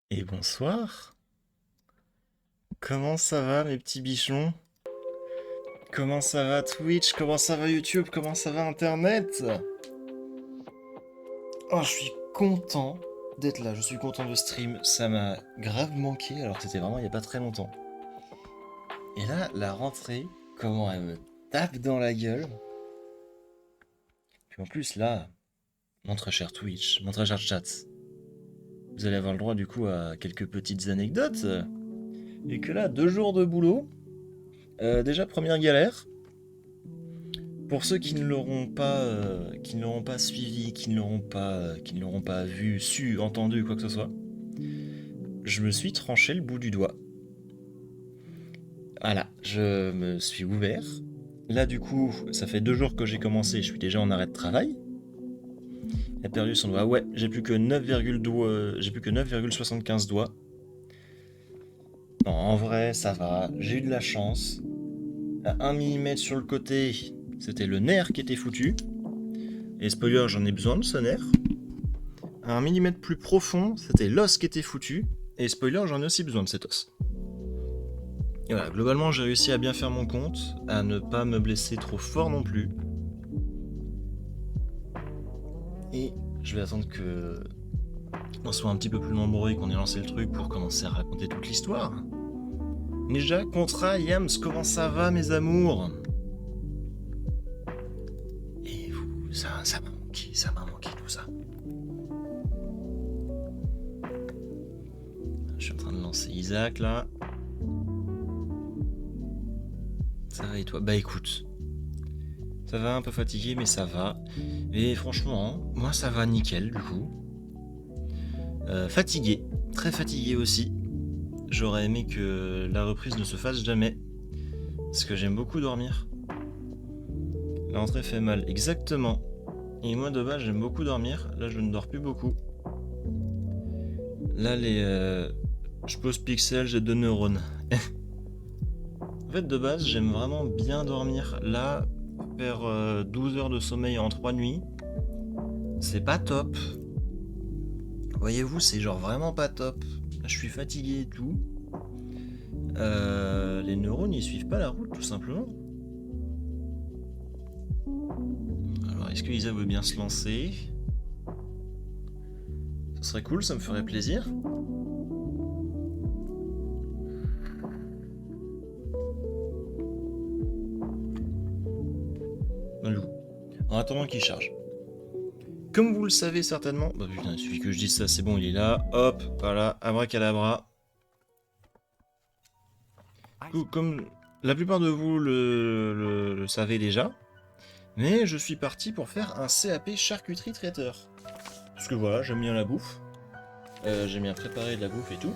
Et bonsoir. Comment ça va mes petits bichons? Comment ça va Twitch? Comment ça va YouTube? Comment ça va Internet? Oh, je suis content d'être là, je suis content de stream. Ça m'a grave manqué alors que c'était vraiment il n'y a pas très longtemps. Et là, la rentrée, comment elle me tape dans la gueule. Puis en plus là, mon très cher Twitch, mon très cher chat, vous allez avoir le droit du coup à quelques petites anecdotes. Et que là, 2 jours de boulot. Déjà, première galère. Pour ceux qui ne l'auront pas suivi, qui ne l'auront pas vu, su, entendu, quoi que ce soit, je me suis tranché le bout du doigt. Voilà, je me suis ouvert. Là, du coup, ça fait 2 jours que j'ai commencé, je suis déjà en arrêt de travail. Il a perdu son doigt. Ouais, j'ai plus que 9,75 doigts. Non, en vrai, ça va. J'ai eu de la chance. À 1 mm sur le côté, c'était le nerf qui était foutu. Et spoiler, j'en ai besoin de ce nerf. À 1 mm plus profond, c'était l'os qui était foutu. Et spoiler, j'en ai aussi besoin de cet os. Et voilà, globalement, j'ai réussi à bien faire mon compte, à ne pas me blesser trop fort non plus. Et je vais attendre que on soit un petit peu plus nombreux et qu'on ait lancé le truc pour commencer à raconter toute l'histoire. Déjà, Contra, Yams, comment ça va mes amours? Et vous, ça m'a manqué tout ça. Je suis en train de lancer Isaac là. Ça va et toi? Bah écoute, ça va, un peu fatigué mais ça va. Et franchement, moi ça va nickel du coup. Fatigué, très fatigué aussi. J'aurais aimé que la reprise ne se fasse jamais. Parce que j'aime beaucoup dormir. La rentrée fait mal, exactement. Et moi de base j'aime beaucoup dormir. Là je ne dors plus beaucoup. Là je pose pixel, j'ai 2 neurones. En fait de base j'aime vraiment bien dormir. Là, faire 12 heures de sommeil en 3 nuits, c'est pas top. Voyez-vous, c'est genre vraiment pas top. Là, je suis fatigué et tout. Les neurones ils suivent pas la route tout simplement. Alors est-ce que Isa veut bien se lancer? Ce serait cool, ça me ferait plaisir. En attendant qu'il charge. Comme vous le savez certainement... Bah putain, il suffit que je dise ça, c'est bon, il est là. Hop, voilà, abracadabra. Comme la plupart de vous le savez déjà, mais je suis parti pour faire un CAP charcuterie traiteur. Parce que voilà, j'aime bien la bouffe. J'aime bien préparer de la bouffe et tout.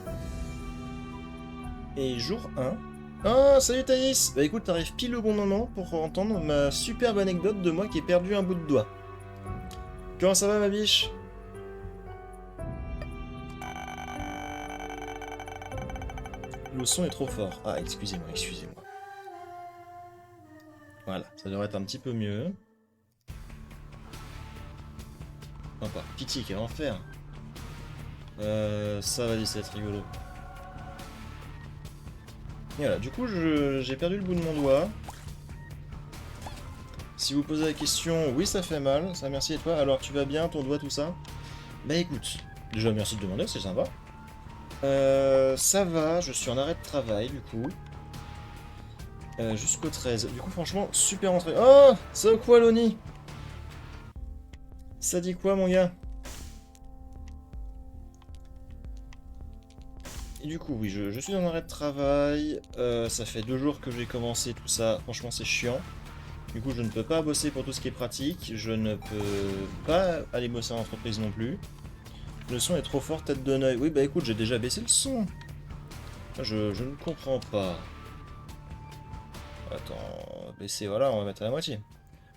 Et jour 1... Ah, salut Thaïs! Bah écoute, t'arrives pile au bon moment pour entendre ma superbe anecdote de moi qui ai perdu un bout de doigt. Comment ça va ma biche? Le son est trop fort. Ah, excusez-moi, excusez-moi. Voilà, ça devrait être un petit peu mieux. Encore. Pitié, quel enfer. Ça va laisser être rigolo. Et voilà, du coup, j'ai perdu le bout de mon doigt. Si vous posez la question, oui, ça fait mal. Ça, merci et toi. Alors, tu vas bien, ton doigt, tout ça? Bah écoute, déjà merci de demander, c'est sympa. Ça va, je suis en arrêt de travail, du coup. Jusqu'au 13. Du coup, franchement, super entrée. Oh, ça quoi, Loni? Ça dit quoi, mon gars? Et du coup, oui, je suis en arrêt de travail. Ça fait 2 jours que j'ai commencé tout ça. Franchement, c'est chiant. Du coup, je ne peux pas bosser pour tout ce qui est pratique. Je ne peux pas aller bosser en entreprise non plus. Le son est trop fort, tête de neuil. Oui, bah écoute, j'ai déjà baissé le son. Je ne comprends pas. Attends, baisser, voilà, on va mettre à la moitié.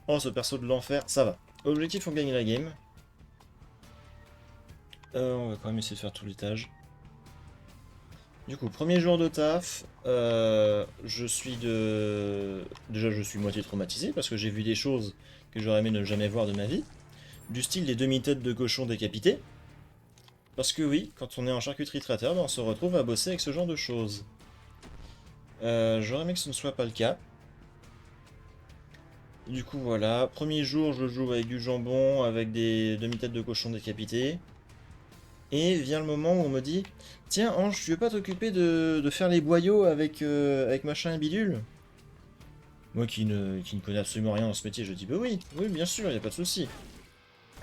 Oh, ce perso de l'enfer, ça va. Objectif, on gagne la game. On va quand même essayer de faire tout l'étage. Du coup, premier jour de taf, je suis Déjà, je suis moitié traumatisé parce que j'ai vu des choses que j'aurais aimé ne jamais voir de ma vie. Du style des demi-têtes de cochon décapités. Parce que oui, quand on est en charcuterie traiteur, ben, on se retrouve à bosser avec ce genre de choses. J'aurais aimé que ce ne soit pas le cas. Du coup, voilà. Premier jour, je joue avec du jambon, avec des demi-têtes de cochon décapités. Et vient le moment où on me dit: tiens, Ange, tu veux pas t'occuper de faire les boyaux avec machin et bidule? Moi qui ne connais absolument rien dans ce métier, je dis: bah oui, oui, bien sûr, y a pas de souci.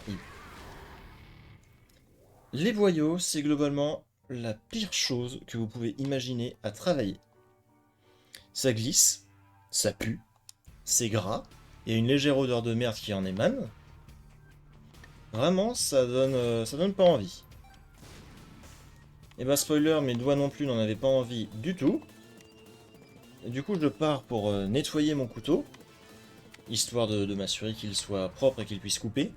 Et les boyaux, c'est globalement la pire chose que vous pouvez imaginer à travailler. Ça glisse, ça pue, c'est gras, il y a une légère odeur de merde qui en émane. Vraiment, ça donne pas envie. Et bah spoiler, mes doigts non plus n'en avaient pas envie du tout. Et du coup, je pars pour nettoyer mon couteau, histoire de m'assurer qu'il soit propre et qu'il puisse couper.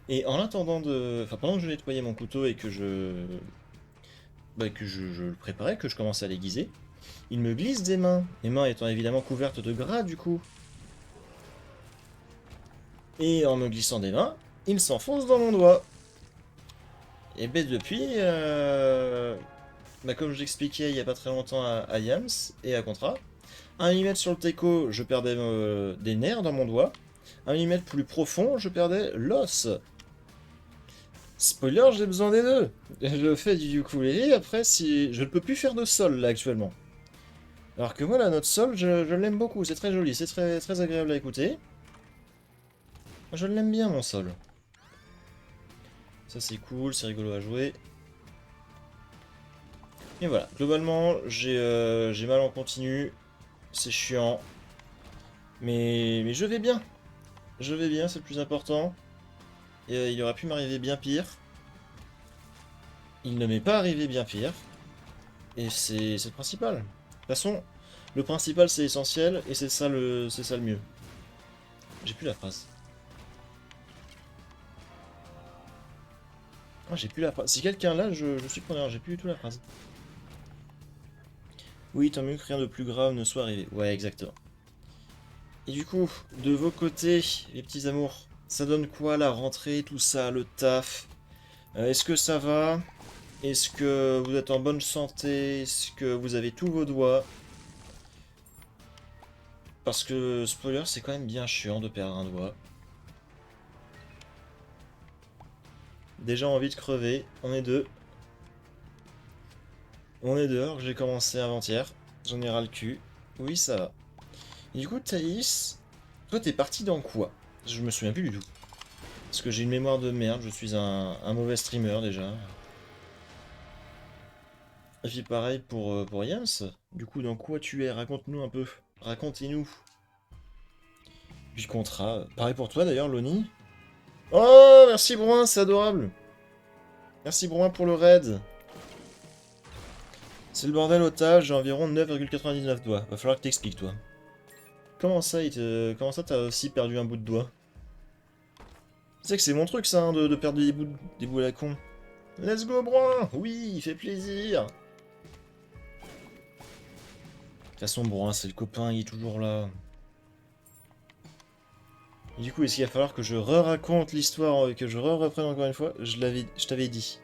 Et en attendant Enfin, pendant que je nettoyais mon couteau et que je le préparais, que je commençais à l'aiguiser, il me glisse des mains, les mains étant évidemment couvertes de gras du coup. Et en me glissant des mains, il s'enfonce dans mon doigt. Et ben depuis, comme je l'expliquais il y a pas très longtemps à Yams et à Contra, 1 mm sur le teco, je perdais des nerfs dans mon doigt. 1 mm plus profond, je perdais l'os. Spoiler, j'ai besoin des deux. Je fais du ukulélé, après, si je ne peux plus faire de sol là actuellement. Alors que moi, la note sol, je l'aime beaucoup, c'est très joli, c'est très, très agréable à écouter. Je l'aime bien, mon sol. Ça, c'est cool, c'est rigolo à jouer. Et voilà, globalement, j'ai mal en continu, c'est chiant. Mais je vais bien. Je vais bien, c'est le plus important. Et il aurait pu m'arriver bien pire. Il ne m'est pas arrivé bien pire. Et c'est le principal. De toute façon, le principal c'est essentiel et c'est ça le mieux. J'ai plus la phrase. Ah, j'ai plus la phrase. Si quelqu'un là, je suis preneur, j'ai plus du tout la phrase. Oui, tant mieux que rien de plus grave ne soit arrivé. Ouais, exactement. Et du coup, de vos côtés, les petits amours, ça donne quoi la rentrée, tout ça, le taf? Est-ce que ça va? Est-ce que vous êtes en bonne santé? Est-ce que vous avez tous vos doigts? Parce que, spoiler, c'est quand même bien chiant de perdre un doigt. Déjà envie de crever, on est deux. On est dehors, j'ai commencé avant-hier. J'en ai ras le cul. Oui, ça va. Et du coup, Thaïs, toi t'es parti dans quoi? Je me souviens plus du tout. Parce que j'ai une mémoire de merde, je suis un mauvais streamer déjà. Et puis pareil pour Yams. Du coup, dans quoi tu es? Raconte-nous un peu. Racontez-nous. Puis le contrat. Pareil pour toi d'ailleurs, Loni. Oh, merci Bruin, c'est adorable. Merci Bruin pour le raid. C'est le bordel otage, j'ai environ 9,99 doigts. Va falloir que t'expliques, toi. Comment ça, Comment ça, t'as aussi perdu un bout de doigt? Tu sais que c'est mon truc, ça, hein, de perdre des bouts à la con. Let's go, Bruin! Oui, il fait plaisir! toute façon, bon, hein, c'est le copain, il est toujours là. Et du coup, est-ce qu'il va falloir que je re-raconte l'histoire, que je re-reprenne encore une fois? Je t'avais dit.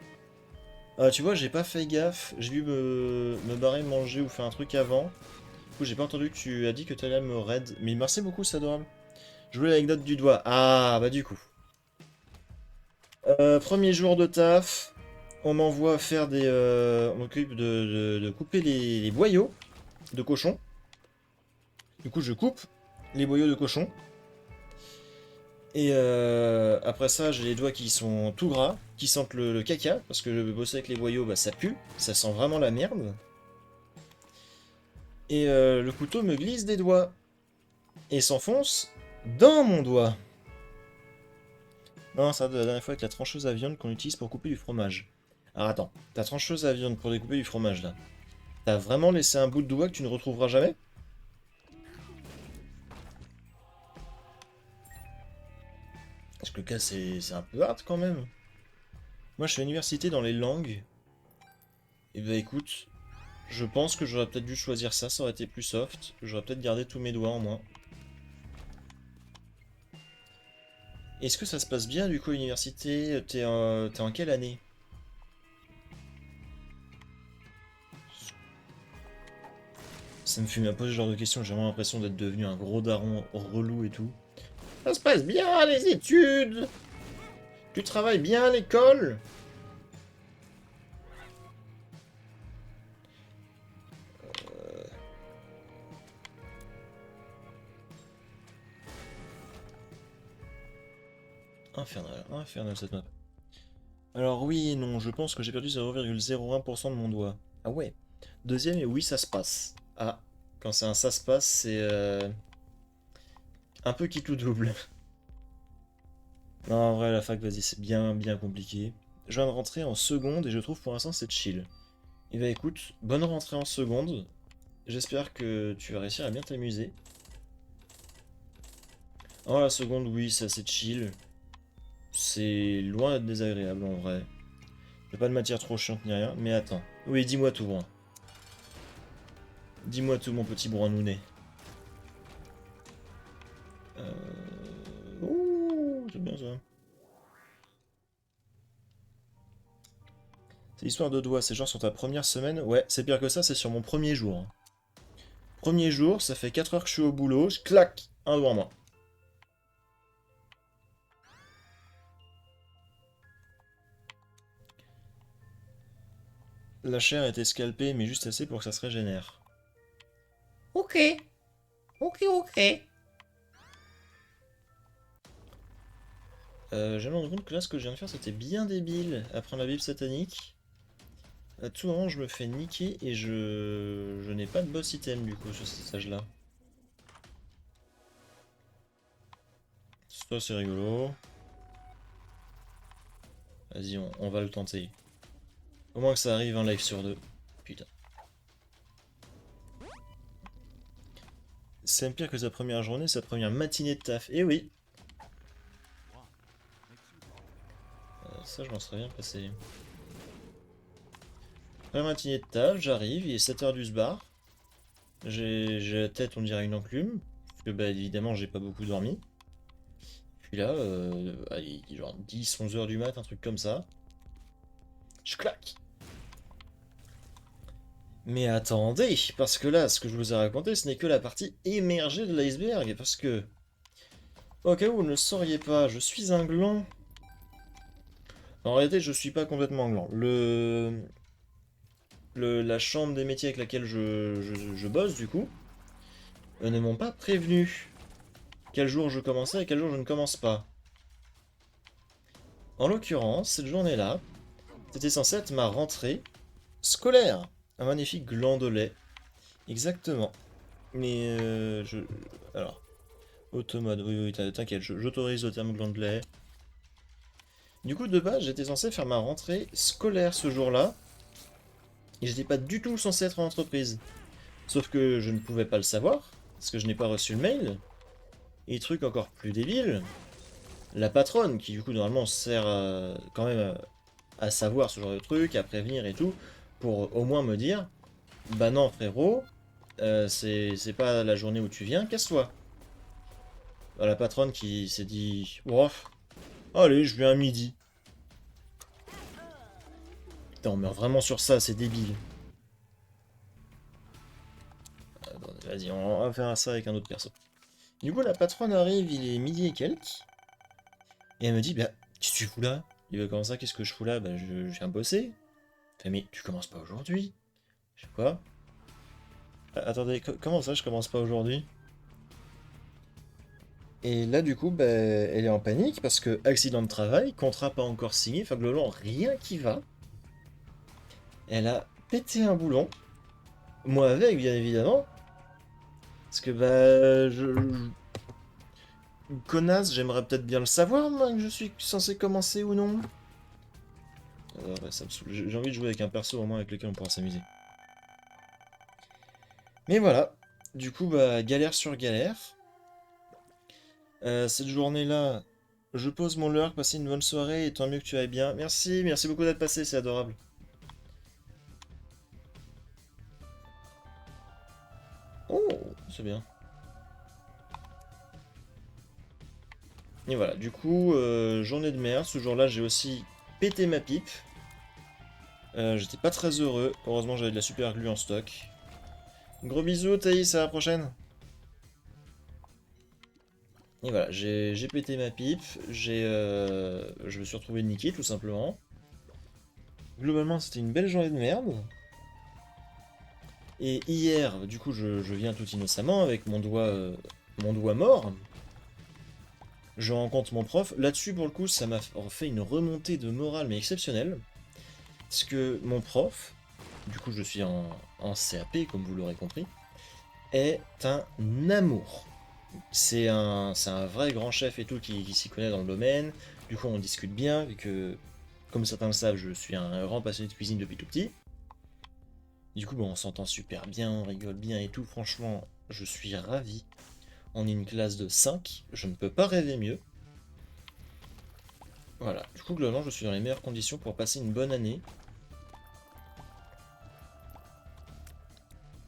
Ah, tu vois, j'ai pas fait gaffe. J'ai dû me barrer manger ou faire un truc avant. Du coup, j'ai pas entendu que tu as dit que tu allais me raid. Mais merci beaucoup, c'est adorable. Je voulais l'anecdote du doigt. Ah, bah du coup. Premier jour de taf. On m'envoie faire des... on m'occupe de couper les boyaux de cochon. Du coup, je coupe les boyaux de cochon. Et après ça, j'ai les doigts qui sont tout gras, qui sentent le caca, parce que bosser avec les boyaux, bah, ça pue, ça sent vraiment la merde. Et le couteau me glisse des doigts, et s'enfonce dans mon doigt. Non, ça de la dernière fois avec la trancheuse à viande qu'on utilise pour couper du fromage. Alors attends, ta trancheuse à viande pour découper du fromage là, t'as vraiment laissé un bout de doigt que tu ne retrouveras jamais? Parce que le cas c'est un peu hard quand même. Moi je fais université dans les langues, et bah écoute, je pense que j'aurais peut-être dû choisir ça, ça aurait été plus soft. J'aurais peut-être gardé tous mes doigts en moins. Est-ce que ça se passe bien du coup à l'université? T'es en quelle année? Ça me fume un peu ce genre de questions, j'ai vraiment l'impression d'être devenu un gros daron relou et tout. Ça se passe bien les études? Tu travailles bien à l'école? Infernal, infernal cette map. Alors oui et non, je pense que j'ai perdu 0,01% de mon doigt. Ah ouais. Deuxième et oui ça se passe. Ah, quand c'est un ça se passe, c'est un peu qui tout double. Non, en vrai, la fac, vas-y, c'est bien, bien compliqué. Je viens de rentrer en seconde et je trouve pour l'instant c'est chill. Et bah écoute, bonne rentrée en seconde. J'espère que tu vas réussir à bien t'amuser. En la seconde, oui, c'est assez chill. C'est loin d'être désagréable en vrai. Y'a pas de matière trop chiante ni rien, mais attends. Oui, dis-moi tout, Brun. Dis-moi tout, mon petit Brunounet. Ouh, c'est bien ça. C'est l'histoire de doigts, c'est genre sur ta première semaine. Ouais, c'est pire que ça, c'est sur mon premier jour. Premier jour, ça fait 4 heures que je suis au boulot, je claque un doigt en moins. La chair a été scalpée, mais juste assez pour que ça se régénère. Ok, ok. Je me rends compte que là, ce que je viens de faire, c'était bien débile. Apprendre la Bible satanique. À tout moment, je me fais niquer et je n'ai pas de boss item du coup sur ce stage-là. Ça, c'est rigolo. Vas-y, on va le tenter. Au moins que ça arrive un live sur deux. Putain. C'est même pire que sa première journée, sa première matinée de taf. Eh oui, ça je m'en serais bien passé. Première matinée de taf, j'arrive, il est 7 heures du sbar. J'ai la tête, on dirait une enclume. Parce que bah évidemment, j'ai pas beaucoup dormi. Puis là, allez, genre 10, 11 heures du mat, un truc comme ça. Je claque. Mais attendez, parce que là, ce que je vous ai raconté, ce n'est que la partie émergée de l'iceberg. Parce que, au cas où vous ne le sauriez pas, je suis un gland. En réalité, je suis pas complètement gland. La chambre des métiers avec laquelle je bosse, du coup, ne m'ont pas prévenu quel jour je commençais et quel jour je ne commence pas. En l'occurrence, cette journée-là, c'était censé être ma rentrée scolaire. Un magnifique gland de lait. Exactement. Mais alors, automode, oui, t'inquiète, j'autorise le terme gland de lait. Du coup, de base, j'étais censé faire ma rentrée scolaire ce jour-là. Et j'étais pas du tout censé être en entreprise. Sauf que je ne pouvais pas le savoir, parce que je n'ai pas reçu le mail. Et truc encore plus débile, la patronne, qui du coup normalement sert quand même à savoir ce genre de truc, à prévenir et tout, pour au moins me dire, bah non frérot, C'est pas la journée où tu viens, casse-toi. Bah, la patronne qui s'est dit, oh, allez, je viens à midi. Putain, on meurt vraiment sur ça, c'est débile. Attendez, vas-y, on va faire ça avec un autre perso. Du coup, la patronne arrive, il est midi et quelques. Et elle me dit, bah, qu'est-ce que tu fous là? Il va comment ça, qu'est-ce que je fous là? Bah, je viens bosser. Fait, mais tu commences pas aujourd'hui? Je sais quoi? Attendez, comment ça, je commence pas aujourd'hui? Et là, du coup, bah, elle est en panique parce que accident de travail, contrat pas encore signé, enfin, globalement, rien qui va. Elle a pété un boulon. Moi avec, bien évidemment. Parce que, bah, connasse, j'aimerais peut-être bien le savoir, moi, que je suis censé commencer ou non. Ouais, ça me saoule. J'ai envie de jouer avec un perso au moins avec lequel on pourra s'amuser. Mais voilà. Du coup, bah, galère sur galère. Cette journée-là, je pose mon leurre, passer une bonne soirée et tant mieux que tu ailles bien. Merci, merci beaucoup d'être passé, c'est adorable. Oh, c'est bien. Et voilà, du coup, journée de merde. Ce jour-là, j'ai aussi pété ma pipe. J'étais pas très heureux. Heureusement, j'avais de la super glue en stock. Gros bisous, Thaïs, à la prochaine. Et voilà, j'ai pété ma pipe. Je me suis retrouvé niqué, tout simplement. Globalement, c'était une belle journée de merde. Et hier, du coup, je viens tout innocemment avec mon doigt mort. Je rencontre mon prof. Là-dessus, pour le coup, ça m'a fait une remontée de morale, mais exceptionnelle. Parce que mon prof, du coup, je suis en CAP, comme vous l'aurez compris, est un amour. C'est un vrai grand chef et tout qui s'y connaît dans le domaine. Du coup, on discute bien, vu que, comme certains le savent, je suis un grand passionné de cuisine depuis tout petit. Du coup, bon, on s'entend super bien, on rigole bien et tout. Franchement, je suis ravi. On est une classe de 5, je ne peux pas rêver mieux. Voilà, du coup, globalement, je suis dans les meilleures conditions pour passer une bonne année.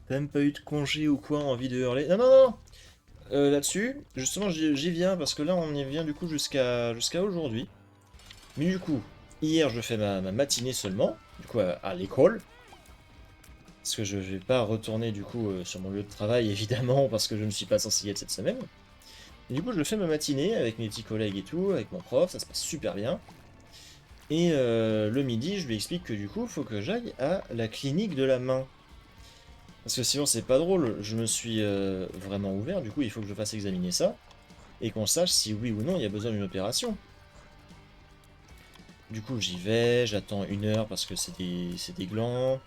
T'as même pas eu de congé ou quoi, envie de hurler? Non, non, non! Là-dessus, justement, j'y viens parce que là, on y vient du coup jusqu'à aujourd'hui. Mais du coup, hier, je fais ma matinée seulement, du coup, à l'école. Parce que je vais pas retourner du coup sur mon lieu de travail, évidemment, parce que je ne suis pas censé y être cette semaine. Et du coup, je fais ma matinée avec mes petits collègues et tout, avec mon prof, ça se passe super bien. Et le midi, je lui explique que du coup, il faut que j'aille à la clinique de la main. Parce que sinon, c'est pas drôle, je me suis vraiment ouvert, du coup, il faut que je fasse examiner ça, et qu'on sache si oui ou non il y a besoin d'une opération. Du coup, j'y vais, j'attends 1 heure parce que c'est des glands.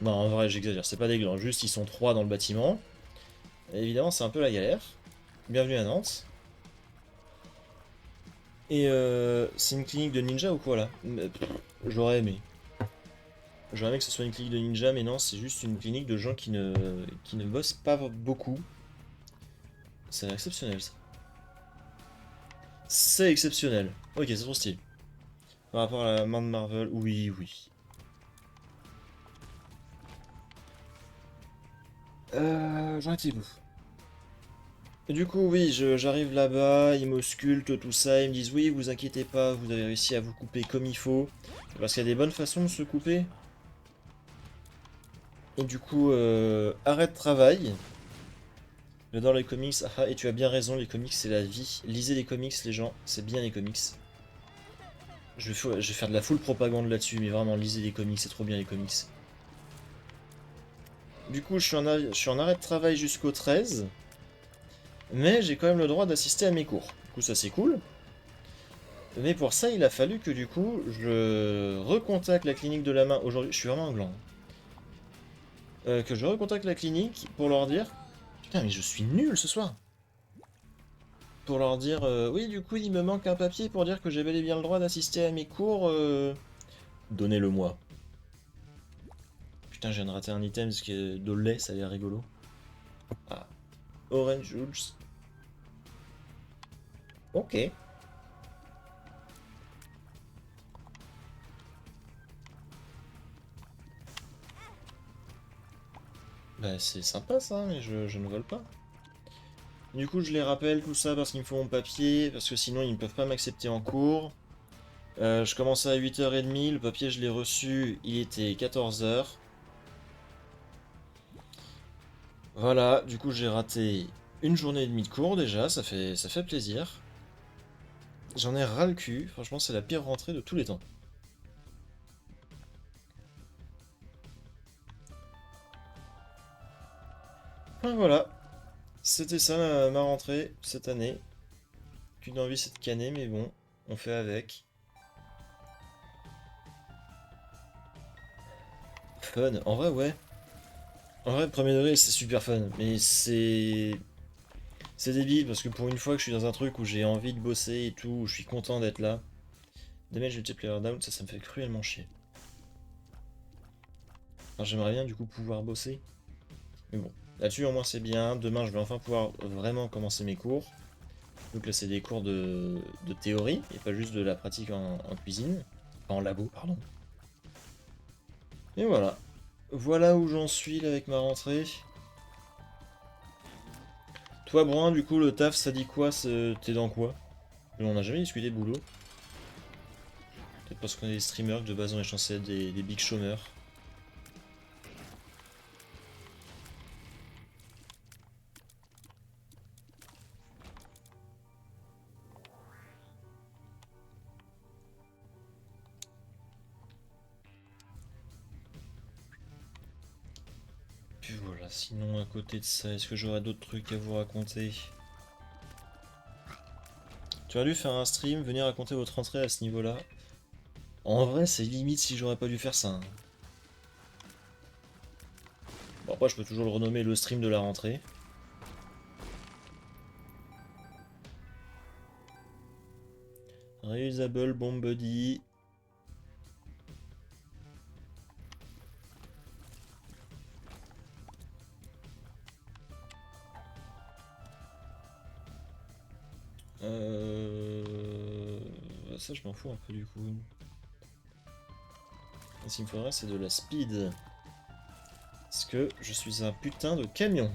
Non, en vrai, j'exagère, c'est pas des glands, juste ils sont 3 dans le bâtiment. Et évidemment, c'est un peu la galère. Bienvenue à Nantes. Et c'est une clinique de ninja ou quoi là? J'aurais aimé. J'aurais aimé que ce soit une clinique de ninja, mais non, c'est juste une clinique de gens qui ne bossent pas beaucoup. C'est exceptionnel ça. C'est exceptionnel. Ok, c'est trop stylé. Par rapport à la main de Marvel, oui, oui. J'en étais où? Et du coup, oui, j'arrive là-bas, ils m'auscultent, tout ça, ils me disent oui, vous inquiétez pas, vous avez réussi à vous couper comme il faut. Parce qu'il y a des bonnes façons de se couper. Et du coup, arrêt de travail. J'adore les comics, ah, et tu as bien raison, les comics c'est la vie. Lisez les comics, les gens, c'est bien les comics. Je vais faire de la full propagande là-dessus, mais vraiment, lisez les comics, c'est trop bien les comics. Du coup, je suis en arrêt de travail jusqu'au 13, mais j'ai quand même le droit d'assister à mes cours. Du coup, ça c'est cool. Mais pour ça, il a fallu que du coup, je recontacte la clinique de la main aujourd'hui. Je suis vraiment un gland. Que je recontacte la clinique pour leur dire. Putain, mais je suis nul ce soir! Pour leur dire oui, du coup, il me manque un papier pour dire que j'ai bel et bien le droit d'assister à mes cours. Donnez-le-moi. Putain, je viens de rater un item parce que de lait, ça a l'air rigolo. Ah, Orange Juice. Ok. Bah c'est sympa ça, mais je ne vole pas. Du coup, je les rappelle tout ça parce qu'il me faut mon papier, parce que sinon ils ne peuvent pas m'accepter en cours. Je commençais à 8h30, le papier je l'ai reçu, il était 14h. Voilà, du coup j'ai raté une journée et demie de cours déjà, ça fait plaisir. J'en ai ras le cul, franchement c'est la pire rentrée de tous les temps. Enfin voilà, c'était ça ma rentrée cette année. Qu'une envie c'est de canner, mais bon, on fait avec. Fun, en vrai ouais. En vrai, premier degré c'est super fun, mais c'est... C'est débile parce que pour une fois que je suis dans un truc où j'ai envie de bosser et tout, où je suis content d'être là, damage multiplayer down, ça me fait cruellement chier. Alors j'aimerais bien du coup pouvoir bosser. Mais bon, là-dessus au moins c'est bien. Demain je vais enfin pouvoir vraiment commencer mes cours. Donc là c'est des cours de théorie et pas juste de la pratique en cuisine. Enfin, en labo, pardon. Et voilà. Voilà où j'en suis là avec ma rentrée. Toi Brun, du coup le taf ça dit quoi? T'es dans quoi? On n'a jamais discuté de boulot. Peut-être parce qu'on est des streamers que de base on est censé être des big chômeurs. Puis voilà, sinon à côté de ça, est-ce que j'aurais d'autres trucs à vous raconter? Tu aurais dû faire un stream, venir raconter votre rentrée à ce niveau-là. En vrai, c'est limite si j'aurais pas dû faire ça, hein. Bon, après, je peux toujours le renommer le stream de la rentrée. Reusable Bomb Buddy. Ça, je m'en fous un peu du coup. Ce qu'il me faudrait, c'est de la speed. Parce que je suis un putain de camion.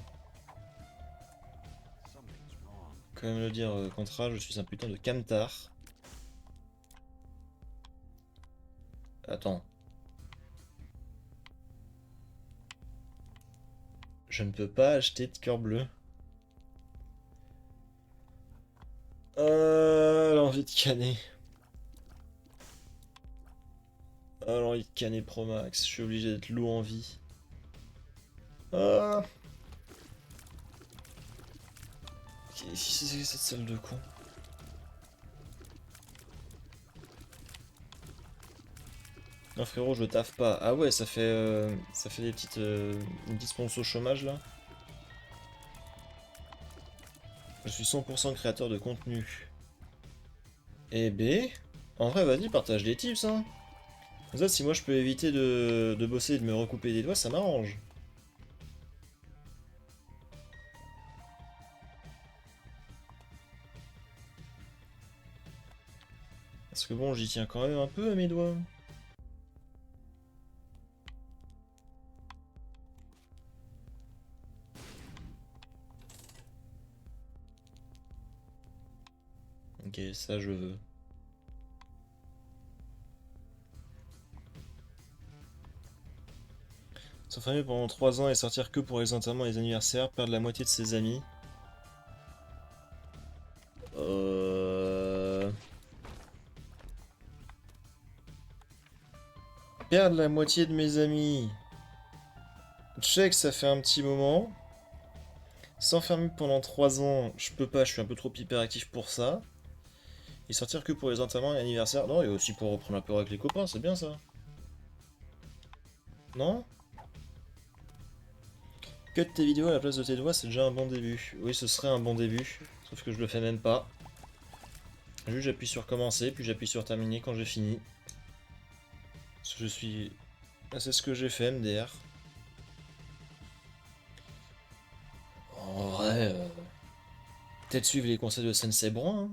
Comme le dire Contra, je suis un putain de camtar. Attends. Je ne peux pas acheter de cœur bleu. L'envie de canner. L'envie de canner Pro Max. Je suis obligé d'être loup en vie. Ah. Qu'est-ce que c'est que cette salle de con? Non frérot, je taffe pas. Ah ouais, ça fait des petites, une petite sponsor au chômage là. Je suis 100% créateur de contenu. Eh B, en vrai, vas-y, partage des tips, hein. Comme ça, si moi je peux éviter de bosser et de me recouper les doigts, ça m'arrange. Parce que bon, j'y tiens quand même un peu à mes doigts. Ok, ça je veux. S'enfermer pendant 3 ans et sortir que pour les enterrements et les anniversaires, perdre la moitié de ses amis. Euh... Perdre la moitié de mes amis. Check, ça fait un petit moment. S'enfermer pendant 3 ans, je peux pas, je suis un peu trop hyperactif pour ça. Et sortir que pour les enterrements et anniversaires. Non, et aussi pour reprendre un peu avec les copains, c'est bien ça. Non? Cut tes vidéos à la place de tes doigts, c'est déjà un bon début. Oui, ce serait un bon début, sauf que je le fais même pas. Juste j'appuie sur commencer, puis j'appuie sur terminer quand j'ai fini. Parce que je suis... Ah, c'est ce que j'ai fait, MDR. En vrai, peut-être suivre les conseils de Sensei Brun, hein.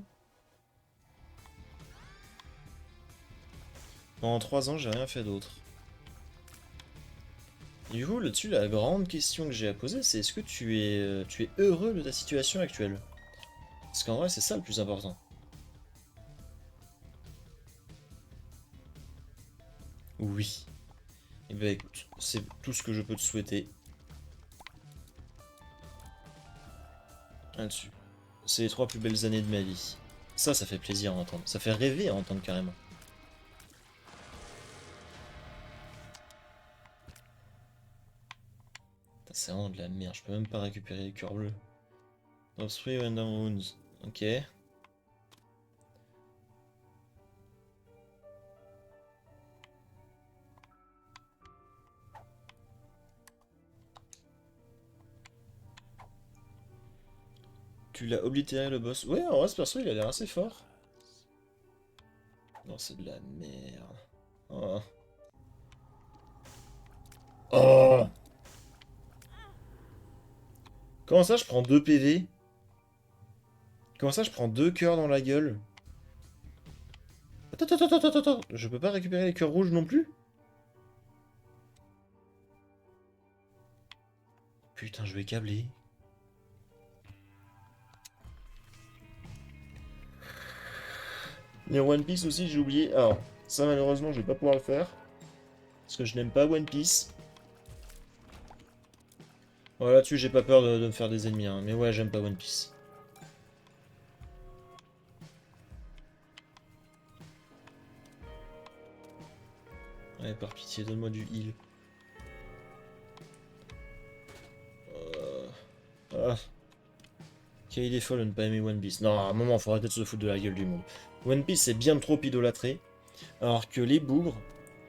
Pendant 3 ans, j'ai rien fait d'autre. Du coup, là-dessus, la grande question que j'ai à poser, c'est est-ce que tu es heureux de ta situation actuelle? Parce qu'en vrai, c'est ça le plus important. Oui. Eh ben écoute, c'est tout ce que je peux te souhaiter là-dessus. C'est les 3 plus belles années de ma vie. Ça fait plaisir à entendre. Ça fait rêver à entendre carrément. C'est vraiment de la merde, je peux même pas récupérer les cœurs bleus. Drop 3 random wounds. Ok. Tu l'as oblitéré le boss. Ouais, en vrai, ce perso, il a l'air assez fort. Non, c'est de la merde. Oh. Oh. Comment ça, je prends 2 PV? Comment ça, je prends 2 cœurs dans la gueule? Attends. Je peux pas récupérer les cœurs rouges non plus? Putain, je vais câbler. Les One Piece aussi, j'ai oublié. Alors, ça, malheureusement, je vais pas pouvoir le faire. Parce que je n'aime pas One Piece. Bon, là-dessus, j'ai pas peur de me faire des ennemis, hein. Mais ouais, j'aime pas One Piece. Ouais, par pitié, donne-moi du heal. Ah. Quelle idée folle de ne pas aimer One Piece. Non, à un moment, faut arrêter de se foutre de la gueule du monde. One Piece, c'est bien trop idolâtré. Alors que les bougres,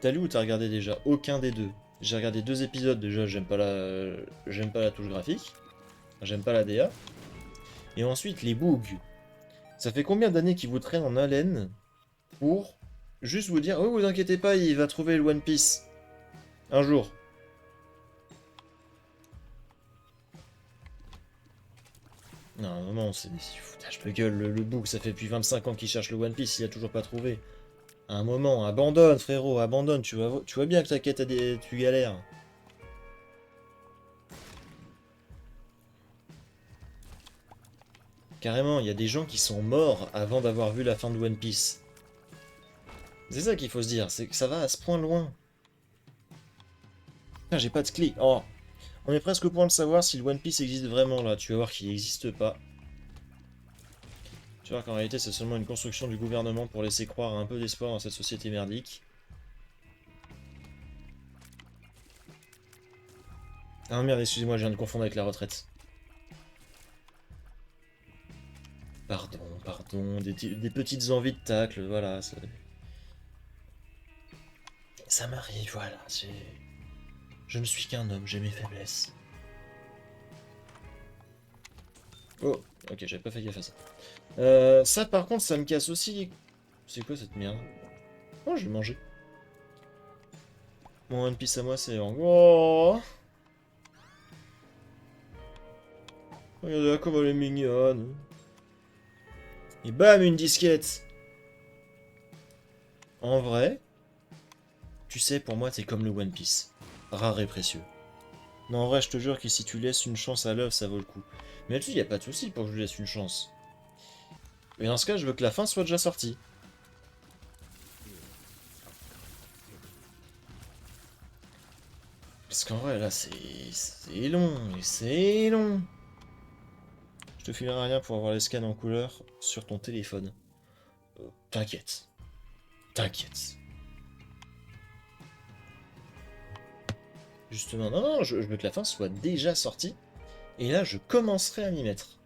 t'as lu ou t'as regardé déjà? Aucun des deux. J'ai regardé 2 épisodes déjà, j'aime pas la touche graphique. J'aime pas la DA. Et ensuite, les bougres. Ça fait combien d'années qu'ils vous traînent en haleine pour juste vous dire, oh, vous inquiétez pas, il va trouver le One Piece. Un jour. Non, vraiment, c'est des foutages de gueule. Le boug, ça fait depuis 25 ans qu'il cherche le One Piece, il a toujours pas trouvé. À un moment, abandonne, frérot, abandonne. Tu vois bien que ta quête, tu galères. Carrément, il y a des gens qui sont morts avant d'avoir vu la fin de One Piece. C'est ça qu'il faut se dire, c'est que ça va à ce point loin. Putain, j'ai pas de clé. Oh, on est presque au point de savoir si le One Piece existe vraiment là. Tu vas voir qu'il n'existe pas. Tu vois qu'en réalité, c'est seulement une construction du gouvernement pour laisser croire à un peu d'espoir dans cette société merdique. Ah merde, excusez-moi, je viens de confondre avec la retraite. Pardon, des petites envies de tacle, voilà. Ça m'arrive, voilà. Je ne suis qu'un homme, j'ai mes faiblesses. Oh, ok, j'avais pas fait gaffe à ça. Ça, par contre, ça me casse aussi. C'est quoi cette merde? Oh, je vais manger. Mon One Piece à moi, c'est en... Oh, regardez comme elle est mignonne. Et bam, une disquette. En vrai, tu sais, pour moi, t'es comme le One Piece. Rare et précieux. Non, en vrai, je te jure que si tu laisses une chance à l'œuvre, ça vaut le coup. Mais là-dessus, y a pas de souci pour que je lui laisse une chance. Mais dans ce cas, je veux que la fin soit déjà sortie. Parce qu'en vrai, là, c'est long, et c'est long. Je te filerai rien pour avoir les scans en couleur sur ton téléphone. T'inquiète. T'inquiète. Justement, non, je veux que la fin soit déjà sortie. Et là, je commencerai à m'y mettre.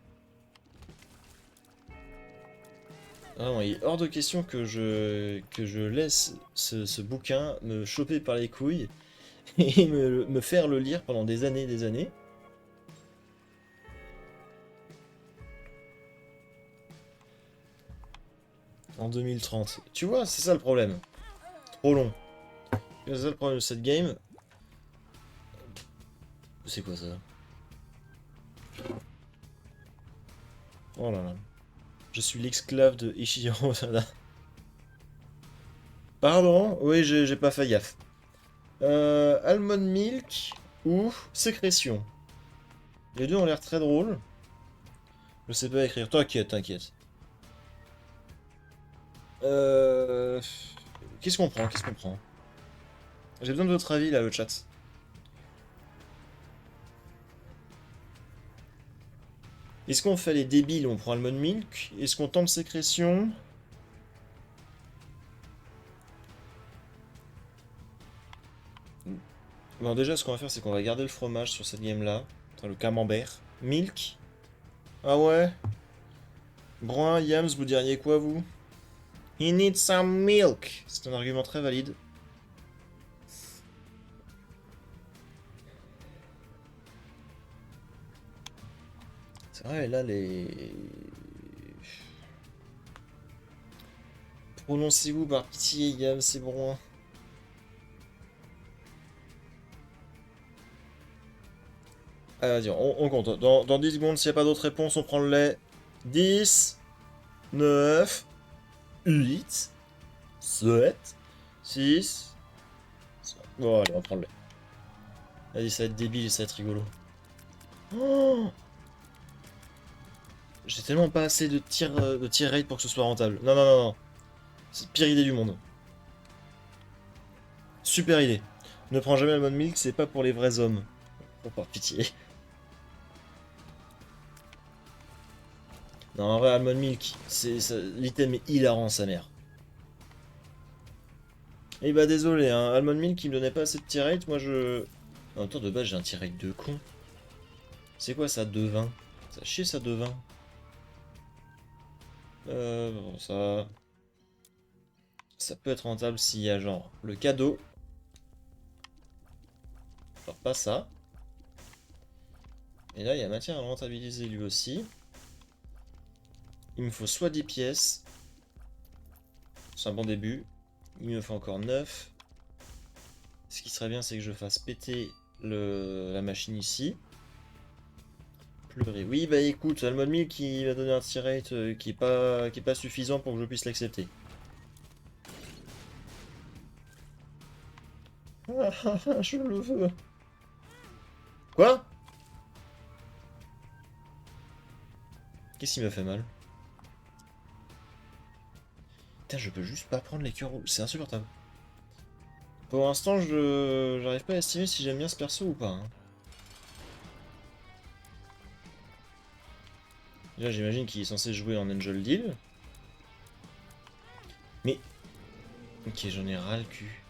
Vraiment, il est hors de question que je laisse ce bouquin me choper par les couilles et me faire le lire pendant des années et des années. En 2030. Tu vois, c'est ça le problème. Trop long. C'est ça le problème de cette game. C'est quoi ça? Oh là là. Je suis l'esclave de Ichiro Oda. Pardon? Oui, j'ai pas fait gaffe. Almond Milk. ou sécrétion. Les deux ont l'air très drôles. Je sais pas écrire. T'inquiète, t'inquiète. Qu'est-ce qu'on prend? Qu'est-ce qu'on prend? J'ai besoin de votre avis là, le chat. Est-ce qu'on fait les débiles, on prend Almond Milk? Est-ce qu'on tente sécrétion? Bon, déjà, ce qu'on va faire, c'est qu'on va garder le fromage sur cette game-là. Enfin, le camembert. Milk? Ah ouais? Brun, Yams, vous diriez quoi, vous? He needs some milk. C'est un argument très valide. C'est vrai, là, les... Prononcez-vous par pitié, Yams et Brun. Ah, vas-y, on compte. Dans 10 secondes, s'il n'y a pas d'autres réponses, on prend le lait. 10, 9, 8, 7, 6... Bon, allez, on prend le lait. Vas-y, ça va être débile et ça va être rigolo. Oh, j'ai tellement pas assez de tir rate pour que ce soit rentable. Non, non, non, non. C'est la pire idée du monde. Super idée. Ne prends jamais Almond Milk, c'est pas pour les vrais hommes. Oh, par pitié. Non, en vrai, Almond Milk, l'item est hilarant, sa mère. Et bah désolé, hein, Almond Milk, il me donnait pas assez de tir rate, moi je... En même temps, de base, j'ai un tir rate de con. C'est quoi ça, 2,20? Ça chie ça, 2,20. Bon, ça... Ça peut être rentable s'il y a genre le cadeau. Alors pas ça. Et là, il y a matière à le rentabiliser lui aussi. Il me faut soit 10 pièces. C'est un bon début. Il me faut encore 9. Ce qui serait bien, c'est que je fasse péter la machine ici. Pleurer. Oui, bah écoute, Almond Milk qui va donner un tir rate qui est pas suffisant pour que je puisse l'accepter. Je le veux. Quoi? Qu'est-ce qui m'a fait mal? Putain, je peux juste pas prendre les cœurs rouges. C'est insupportable. Pour l'instant, j'arrive pas à estimer si j'aime bien ce perso ou pas, hein. Déjà, j'imagine qu'il est censé jouer en Angel Deal. Mais... Ok, j'en ai ras le cul.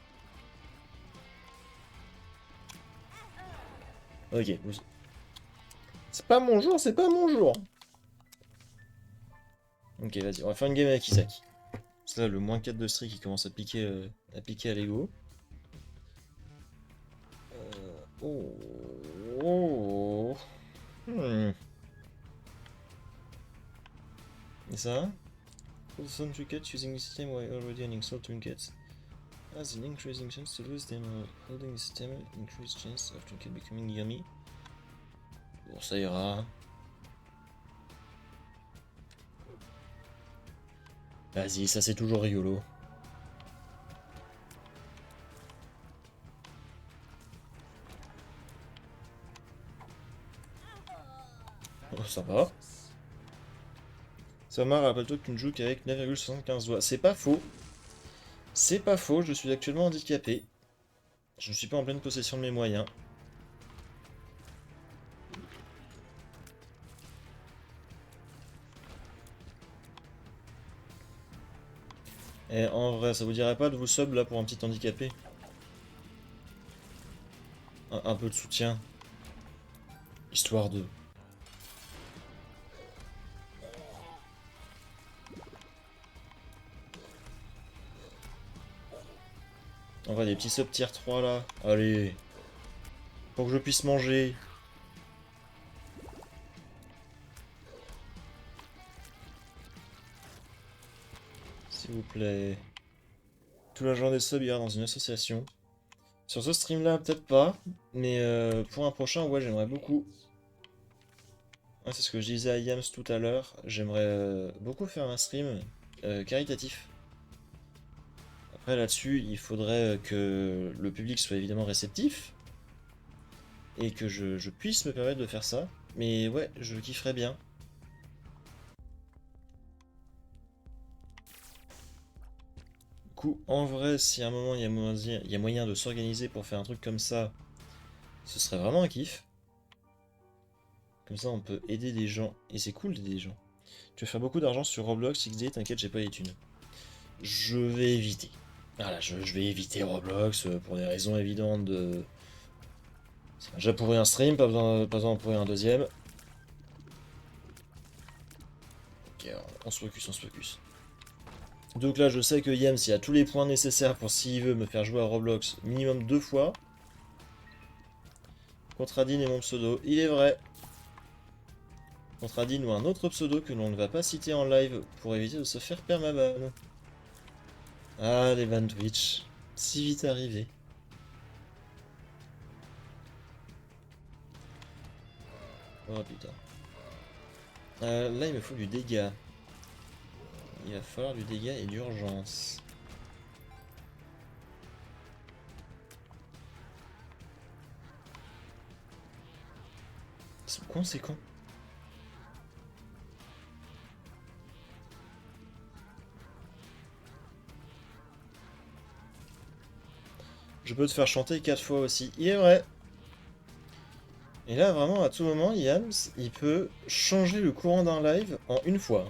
Ok. C'est pas mon jour, c'est pas mon jour. Ok, vas-y, on va faire une game avec Isaac. C'est là le moins 4 de streak qui commence à piquer à l'ego. Oh. Oh. Hmm. Et ça? Some trinkets using the system while already an installed trinkets has an increasing chance to lose them. Holding the system increased chance of trinket becoming yummy. Bon, ça ira. Vas-y, ça c'est toujours rigolo. Oh, ça va. Samar, rappelle-toi que tu ne joues qu'avec 9,75 doigts. C'est pas faux. C'est pas faux, je suis actuellement handicapé. Je ne suis pas en pleine possession de mes moyens. Et en vrai, ça vous dirait pas de vous sub là pour un petit handicapé? Un peu de soutien. Histoire de... En vrai, des petits subs tier 3 là. Allez. Pour que je puisse manger. S'il vous plaît. Tout l'argent des subs ira dans une association. Sur ce stream là, peut-être pas. Mais pour un prochain, ouais, j'aimerais beaucoup. Ouais, c'est ce que je disais à Yams tout à l'heure. J'aimerais beaucoup faire un stream caritatif. Après là-dessus, il faudrait que le public soit évidemment réceptif. et que je puisse me permettre de faire ça. Mais ouais, je kifferais bien. Du coup, en vrai, si à un moment il y a moyen de s'organiser pour faire un truc comme ça, ce serait vraiment un kiff. Comme ça, on peut aider des gens. Et c'est cool d'aider des gens. Tu vas faire beaucoup d'argent sur Roblox XD, t'inquiète, j'ai pas les thunes. Je vais éviter. Voilà, je vais éviter Roblox pour des raisons évidentes de... Ça m'a déjà pourri un stream, pas besoin d'en pourrir un deuxième. Ok, alors, on se focus, on se focus. Donc là, je sais que Yams, il a tous les points nécessaires pour s'il veut me faire jouer à Roblox minimum 2 fois. Contre Adine et mon pseudo, il est vrai. Contre Adine ou un autre pseudo que l'on ne va pas citer en live pour éviter de se faire permaban. Ah, les bans Twitch. Si vite arrivé. Oh putain. Là, il me faut du dégât. Il va falloir du dégât et d'urgence. C'est con, c'est con. Je peux te faire chanter 4 fois aussi. Il est vrai. Et là, vraiment, à tout moment, Yams, il peut changer le courant d'un live en une fois.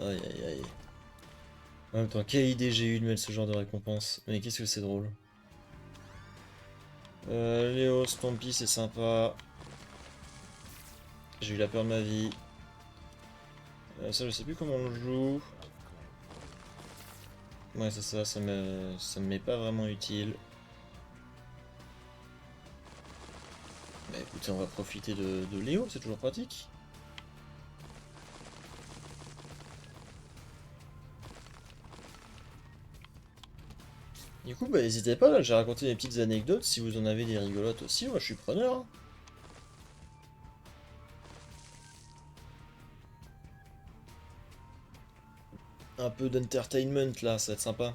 Aïe aïe aïe. En même temps, quelle idée j'ai eu de mettre ce genre de récompense. Mais qu'est-ce que c'est drôle. Léo, Stampy, c'est sympa. J'ai eu la peur de ma vie. Ça, je sais plus comment on joue. Ouais, c'est ça, ça me met pas vraiment utile. Bah écoutez, on va profiter de Léo, c'est toujours pratique. Du coup, bah n'hésitez pas, là, j'ai raconté des petites anecdotes, si vous en avez des rigolotes aussi, moi je suis preneur, hein. Un peu d'entertainment là, ça va être sympa.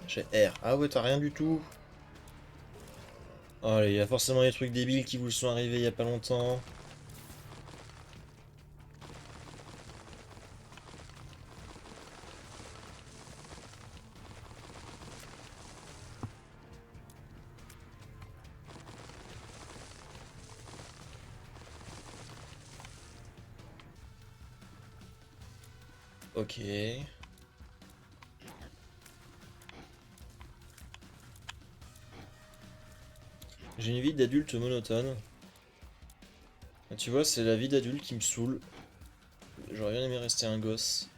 J'ai R. Ah ouais, t'as rien du tout. Oh, il y a forcément des trucs débiles qui vous sont arrivés il y a pas longtemps. Ok. J'ai une vie d'adulte monotone. Ah, tu vois, c'est la vie d'adulte qui me saoule. J'aurais bien aimé rester un gosse.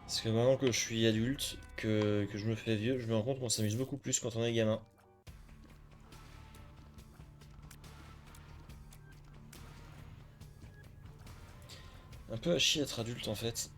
Parce que maintenant que je suis adulte, que je me fais vieux, je me rends compte qu'on s'amuse beaucoup plus quand on est gamin. Un peu à chier être adulte en fait.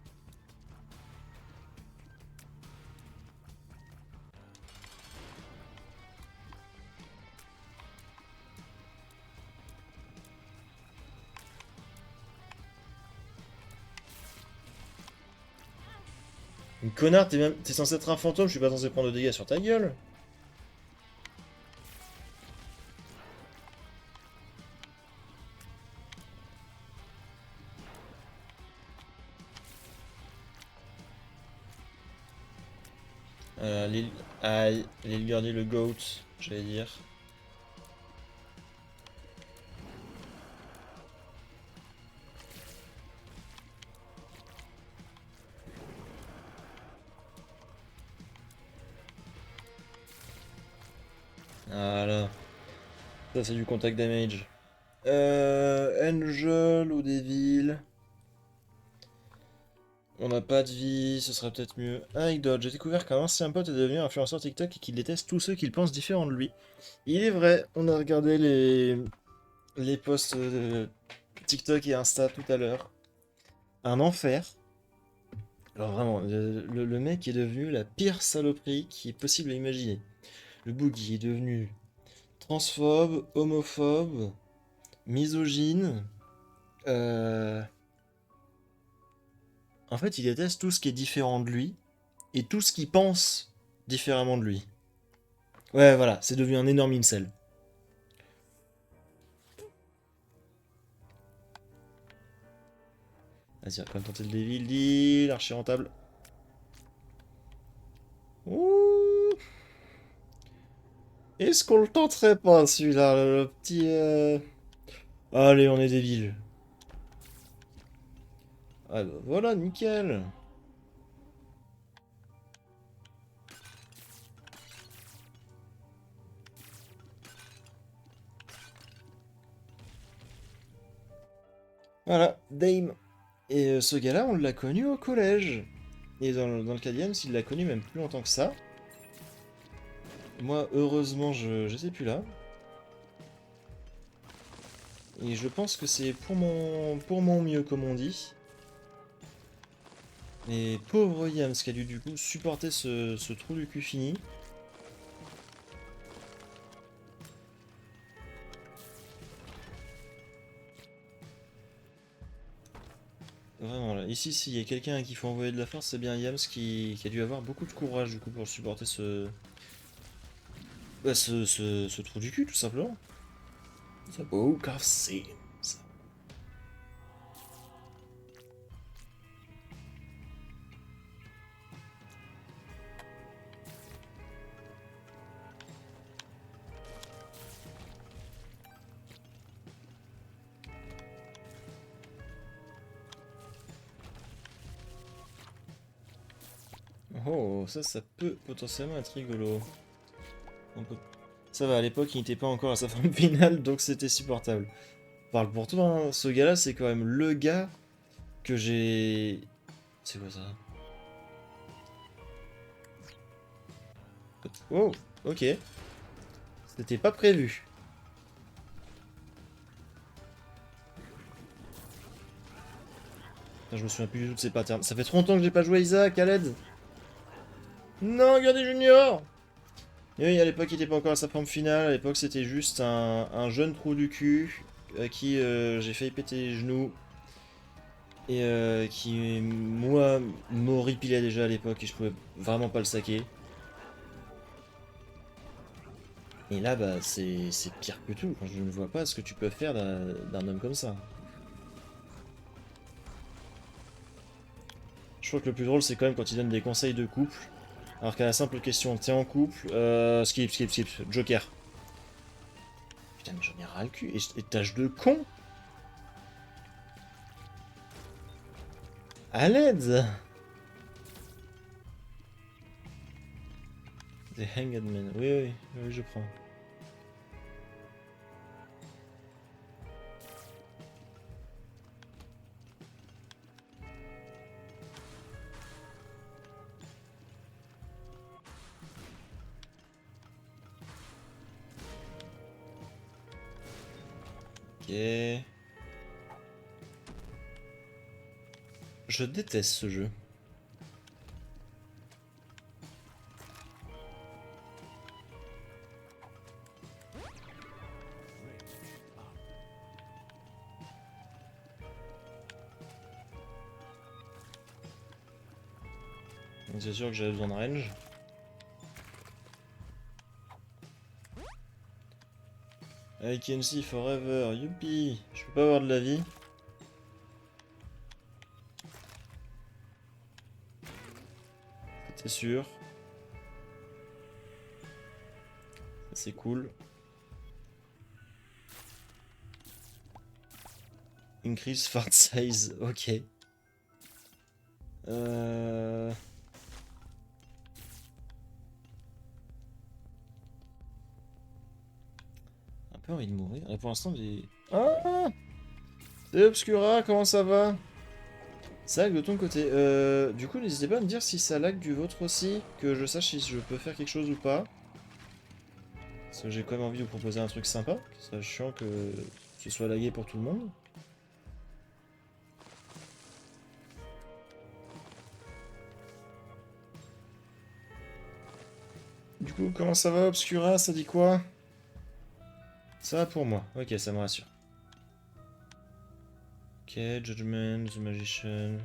Une connard, t'es censé être un fantôme, je suis pas censé prendre de dégâts sur ta gueule. Lil... Aïe, Lil Gardy le GOAT, j'allais dire. Voilà. Ça c'est du contact damage. Angel ou Devil. On n'a pas de vie, ce serait peut-être mieux. Anecdote, j'ai découvert qu'un ancien pote est devenu influenceur TikTok et qu'il déteste tous ceux qu'il pense différents de lui. Il est vrai, on a regardé les posts TikTok et Insta tout à l'heure. Un enfer. Alors vraiment, le mec est devenu la pire saloperie qui est possible à imaginer. Le Boogie est devenu transphobe, homophobe, misogyne. Euh, En fait, il déteste tout ce qui est différent de lui et tout ce qu'il pense différemment de lui. Ouais, voilà, c'est devenu un énorme incel. Vas-y, on va quand même tenter le Devil Deal, archi rentable. Ouh. Est-ce qu'on le tenterait pas celui-là, le petit... Allez, on est débile. Ah bah voilà, nickel. Voilà, Dame. Et ce gars-là, on l'a connu au collège. Et dans le cas d'Iams, il l'a connu même plus longtemps que ça. Moi, heureusement, je sais plus là. Et je pense que c'est pour mon mieux, comme on dit. Et pauvre Yams qui a dû du coup supporter ce trou du cul fini. Vraiment là, ici s'il y a quelqu'un à qui il faut envoyer de la force, c'est bien Yams qui a dû avoir beaucoup de courage du coup pour supporter ce trou du cul tout simplement. The Book of Sims. Oh, ça peut potentiellement être rigolo. On peut- Ça va, à l'époque, il n'était pas encore à sa forme finale, donc c'était supportable. Parle pour toi, hein, ce gars-là, c'est quand même le gars que j'ai... C'est quoi ça? Oh, ok. C'était pas prévu. Putain, je me souviens plus du tout de ces patterns. Ça fait trop longtemps que j'ai pas joué à Isaac, à l'aide. Non, regardez Junior. Et oui, à l'époque, il était pas encore à sa forme finale. À l'époque, c'était juste un jeune trou du cul à qui j'ai failli péter les genoux. Et qui, moi, m'horripilait déjà à l'époque et je pouvais vraiment pas le saquer. Et là, bah, c'est pire que tout. Enfin, je ne vois pas ce que tu peux faire d'un homme comme ça. Je crois que le plus drôle, c'est quand même quand il donne des conseils de couple. Alors qu'à la simple question, t'es en couple, skip, skip, skip, Joker. Putain, mais j'en ai ras le cul. Et tâche de con. À l'aide. The Hanged Man. Oui, oui, oui, je prends. Ok. Je déteste ce jeu. Donc c'est sûr que j'avais besoin de range. I can see forever, youpi. Je peux pas avoir de la vie. C'est sûr. C'est cool. Increase fart size, ok. Euh... Un peu envie de mourir. Et pour l'instant, j'ai... Ah, c'est Obscura, comment ça va? Ça lag de ton côté. Du coup, n'hésitez pas à me dire si ça lag du vôtre aussi, que je sache si je peux faire quelque chose ou pas. Parce que j'ai quand même envie de vous proposer un truc sympa. Ce serait chiant que ce soit lagué pour tout le monde. Du coup, comment ça va, Obscura? Ça dit quoi? Ça va pour moi. Ok, ça me rassure. Ok, Judgment, The Magician.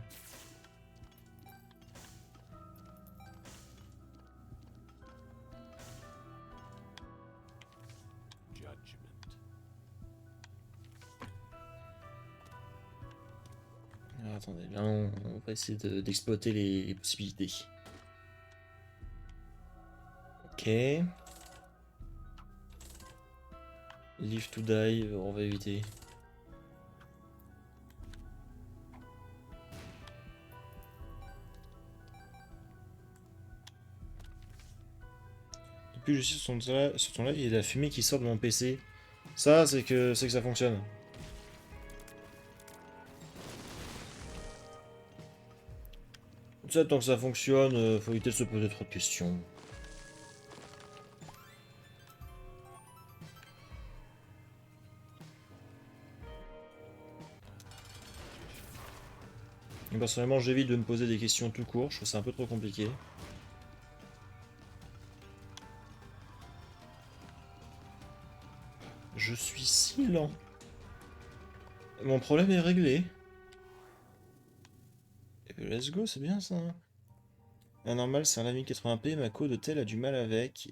Alors, attendez, là on va essayer d'exploiter les possibilités. Ok. Live to die, on va éviter. Depuis que je suis sur ton live, il y a de la fumée qui sort de mon PC. Ça, c'est que ça fonctionne. Ça, tant que ça fonctionne, faut éviter de se poser trop de questions. Et personnellement, j'évite de me poser des questions tout court, je trouve ça un peu trop compliqué. Je suis si lent. Mon problème est réglé. Et puis let's go, c'est bien ça. La normale, c'est un Lamy 80p, ma code tel a du mal avec.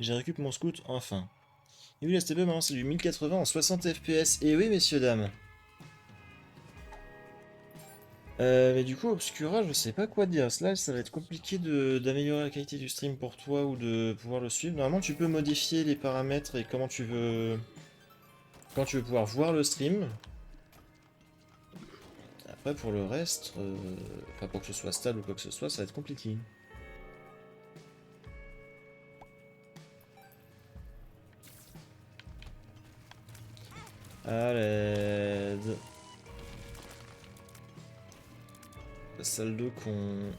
J'ai récupéré mon scout enfin. Et oui, la STB maintenant c'est du 1080 en 60 fps. Et oui, messieurs, dames. Mais du coup, Obscura, je sais pas quoi dire. Là, ça va être compliqué d'améliorer la qualité du stream pour toi ou de pouvoir le suivre. Normalement, tu peux modifier les paramètres et comment tu veux. Quand tu veux pouvoir voir le stream. Après, pour le reste, enfin, pour que ce soit stable ou quoi que ce soit, ça va être compliqué. À l'aide. La salle de con.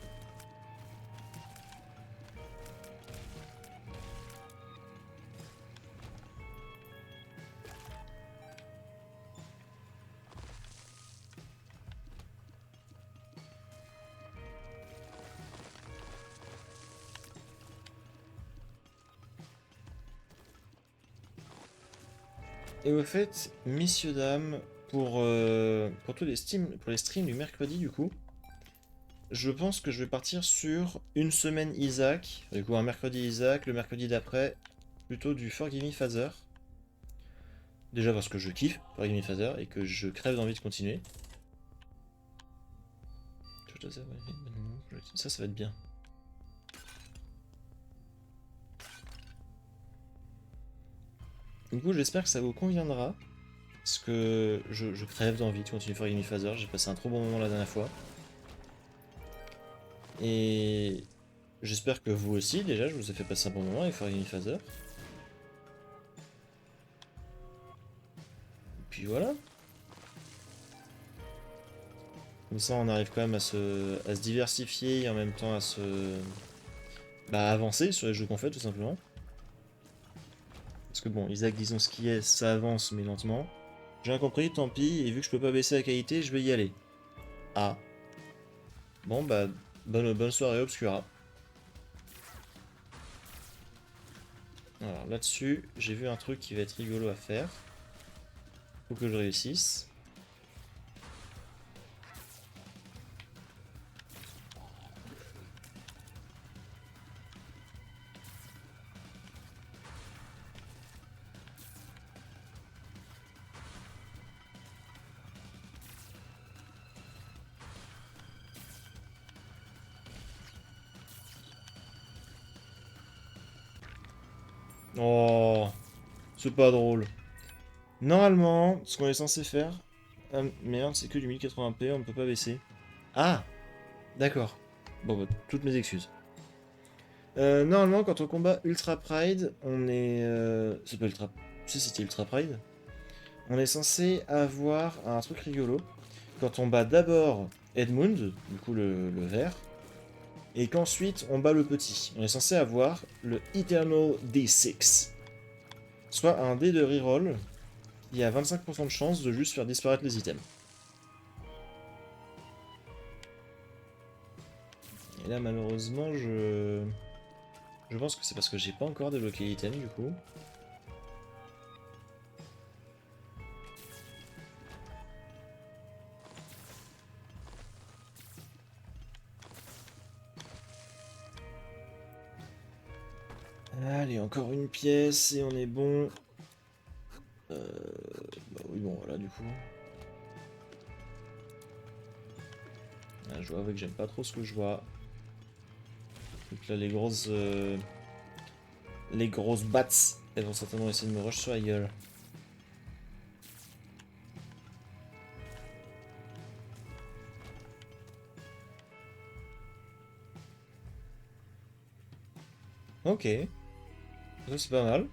Et au fait, messieurs, dames, pour tous pour les streams du mercredi, du coup, je pense que je vais partir sur une semaine Isaac. Du coup, un mercredi Isaac, le mercredi d'après, plutôt du Forgive Me Father. Déjà parce que je kiffe Forgive Me Father et que je crève d'envie de continuer. Ça va être bien. Du coup, j'espère que ça vous conviendra. Parce que je crève d'envie de continuer Forgive Me Father. J'ai passé un trop bon moment la dernière fois. Et j'espère que vous aussi, déjà, je vous ai fait passer un bon moment avec Forgive Me Father. Puis voilà. Comme ça, on arrive quand même à se diversifier et en même temps à avancer sur les jeux qu'on fait, tout simplement. Parce que bon, Isaac, disons ce qui est, ça avance, mais lentement. J'ai rien compris, tant pis, et vu que je peux pas baisser la qualité, je vais y aller. Ah. Bon, bah, bonne soirée, Obscura. Alors là-dessus, j'ai vu un truc qui va être rigolo à faire. Faut que je réussisse. Oh, c'est pas drôle. Normalement, ce qu'on est censé faire... Ah, merde, c'est que du 1080p, on ne peut pas baisser. Ah, d'accord. Bon, bah, toutes mes excuses. Normalement, quand on combat Ultra Pride, on est... C'est pas Ultra... Si, c'était Ultra Pride. On est censé avoir un truc rigolo. Quand on bat d'abord Edmund, du coup le vert, et qu'ensuite on bat le petit. On est censé avoir le Eternal D6. Soit un dé de reroll qui a 25% de chance de juste faire disparaître les items. Et là malheureusement je... Je pense que c'est parce que j'ai pas encore débloqué l'item du coup. Allez, encore une pièce et on est bon. Bah oui, bon, voilà, du coup. Ah, je dois avouer que j'aime pas trop ce que je vois. Donc là, les grosses bats, elles vont certainement essayer de me rush sur la gueule. Ok, ça c'est pas mal.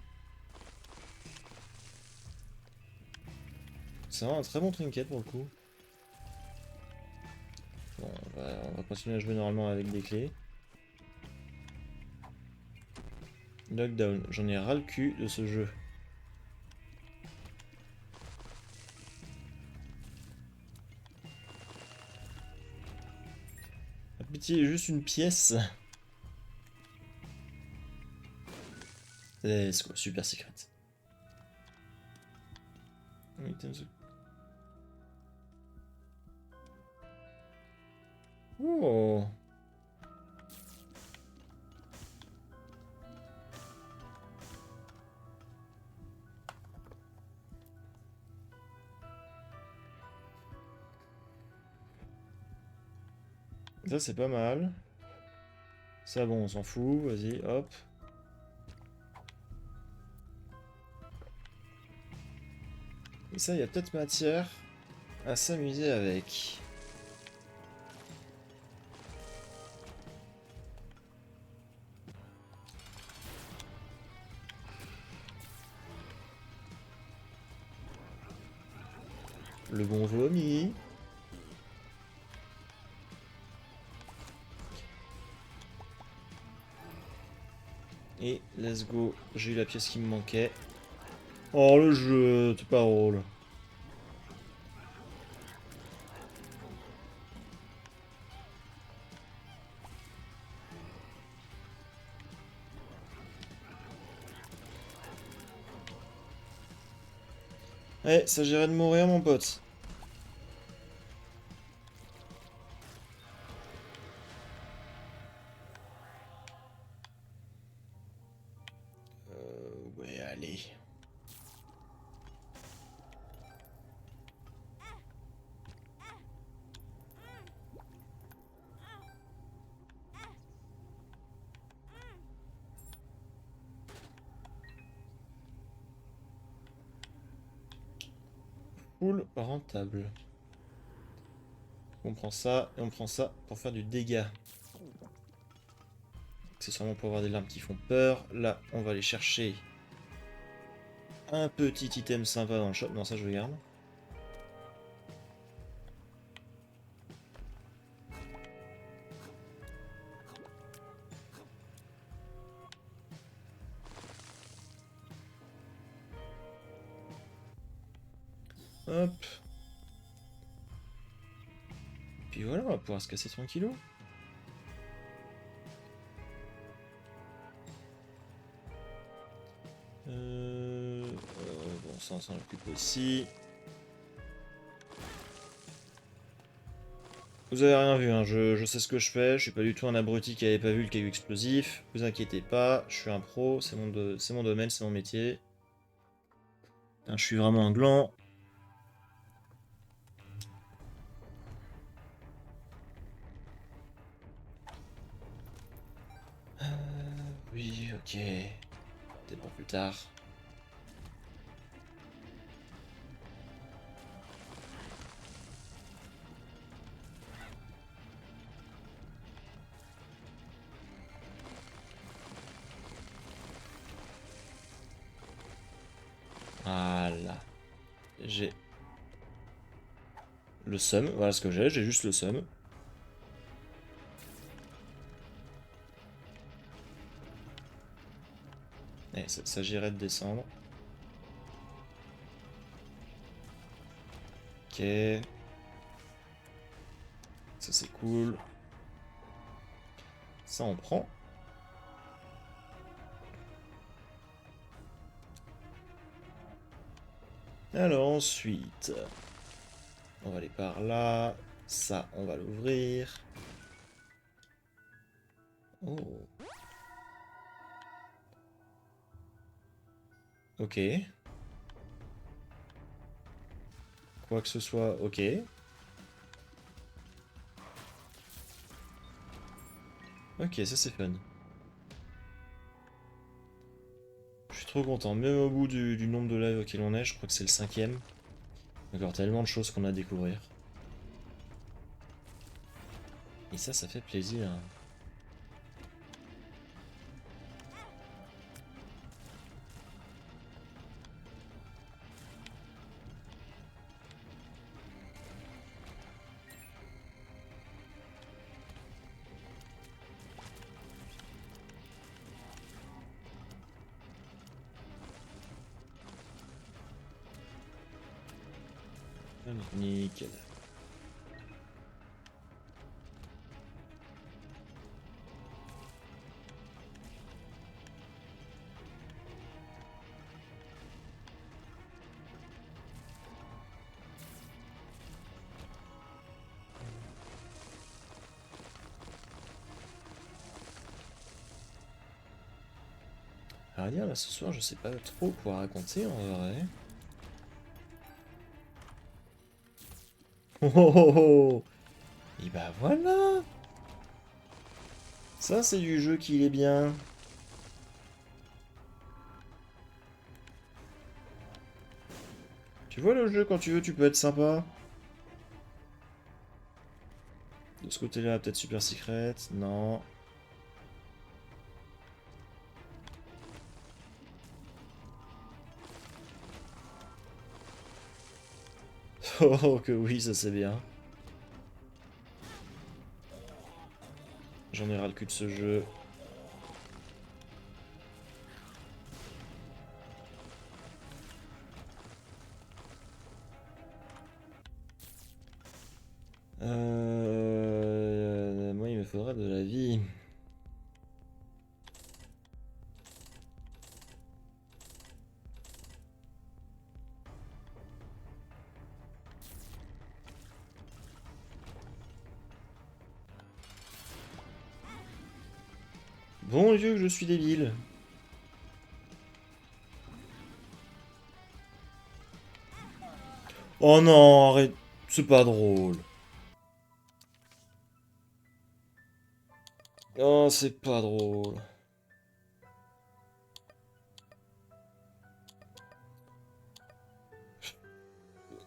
C'est vraiment un très bon trinket pour le coup. Bon, on va continuer à jouer normalement avec des clés. Knockdown, j'en ai ras le cul de ce jeu. Pitié, juste une pièce. Let's go, super secret. Items. Oh. Ça c'est pas mal. Ça bon, on s'en fout, vas-y, hop. Et ça, il y a peut-être matière à s'amuser avec. Le bon vomi. Et let's go, j'ai eu la pièce qui me manquait. Oh le jeu, c'est pas drôle. Eh, s'agirait de mourir mon pote. Ouais, allez. Full rentable. On prend ça et on prend ça pour faire du dégât. Accessoirement pour avoir des larmes qui font peur. Là, on va aller chercher un petit item sympa dans le shop. Non, ça je le garde. Hop. Puis voilà, on va pouvoir se casser tranquillou. Bon, ça on s'en occupe aussi. Vous avez rien vu, hein. Je sais ce que je fais, je suis pas du tout un abruti qui avait pas vu le caillou explosif. Vous inquiétez pas, je suis un pro, c'est mon domaine, c'est mon métier. Putain, je suis vraiment un gland. Oui, ok. Peut-être pour plus tard. Voilà. J'ai le seum, voilà ce que j'ai juste le seum. Et ça s'agirait de descendre. Ok. Ça c'est cool. Ça on prend. Alors ensuite, on va aller par là. Ça, on va l'ouvrir. Oh. Ok. Quoi que ce soit, ok. Ok, ça c'est fun. Je suis trop content, même au bout du nombre de lives auquel on est, je crois que c'est le 5e. Encore tellement de choses qu'on a à découvrir. Et ça fait plaisir. Nickel. À dire là ce soir, je sais pas trop quoi raconter en vrai. Oh oh oh oh. Et bah voilà. Ça c'est du jeu qui est bien. Tu vois le jeu quand tu veux, tu peux être sympa. De ce côté-là, peut-être Super Secret. Non. Oh que oui, ça c'est bien. J'en ai ras le cul de ce jeu. Moi, il me faudra de la vie. Bon Dieu, que je suis débile. Oh non, arrête. C'est pas drôle. Oh, c'est pas drôle.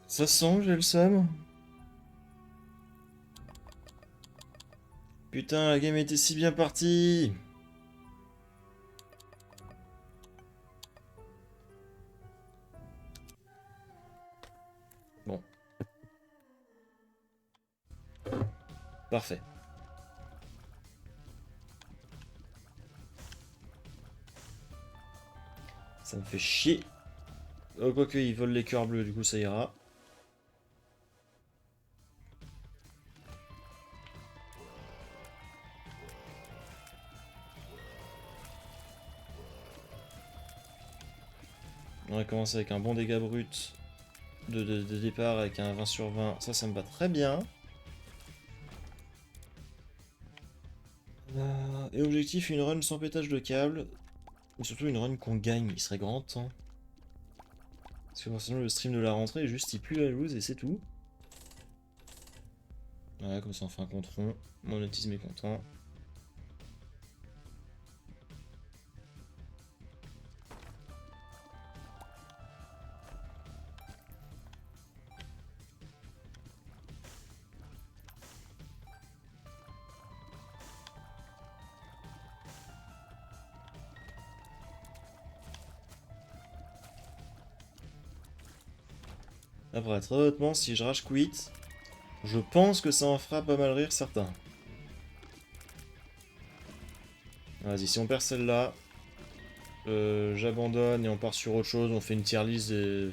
Ça sent que j'ai le seum. Putain, la game était si bien partie. Bon, parfait. Ça me fait chier. Oh, quoique, ils volent les cœurs bleus, du coup ça ira. On va commencer avec un bon dégât brut de départ avec un 20 sur 20. Ça me va très bien. Et objectif, une run sans pétage de câble. Et surtout une run qu'on gagne, il serait grand temps. Parce que forcément le stream de la rentrée, juste il pue la loose et c'est tout. Voilà, comme ça on fait un compte rond. Monétisme est content. Après, très honnêtement, si je rage quit, je pense que ça en fera pas mal rire certains. Vas-y, si on perd celle-là, j'abandonne et on part sur autre chose, on fait une tier list et...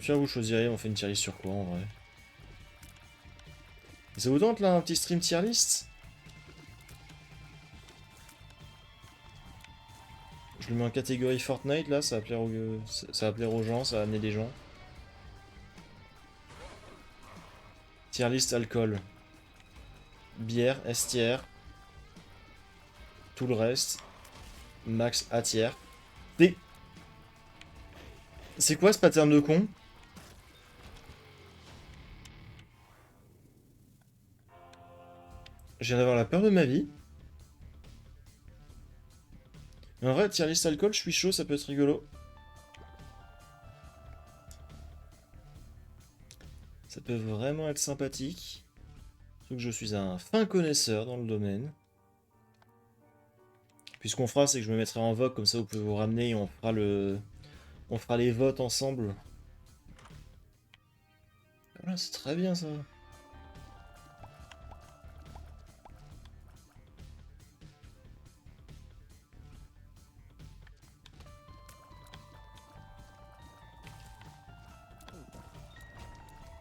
tiens, vous choisirez, on fait une tier list sur quoi en vrai? Ça vous tente là, un petit stream tier list? Je le mets en catégorie Fortnite là, ça va plaire ça va plaire aux gens, ça va amener des gens. Tier list alcool. Bière, estière. Tout le reste. Max A tiers. C'est quoi ce pattern de con? Je viens d'avoir la peur de ma vie. Mais en vrai, tier list alcool, je suis chaud, ça peut être rigolo. Ça peut vraiment être sympathique. Surtout que je suis un fin connaisseur dans le domaine. Puis ce qu'on fera, c'est que je me mettrai en vogue, comme ça vous pouvez vous ramener et on fera les votes ensemble. Voilà, c'est très bien ça.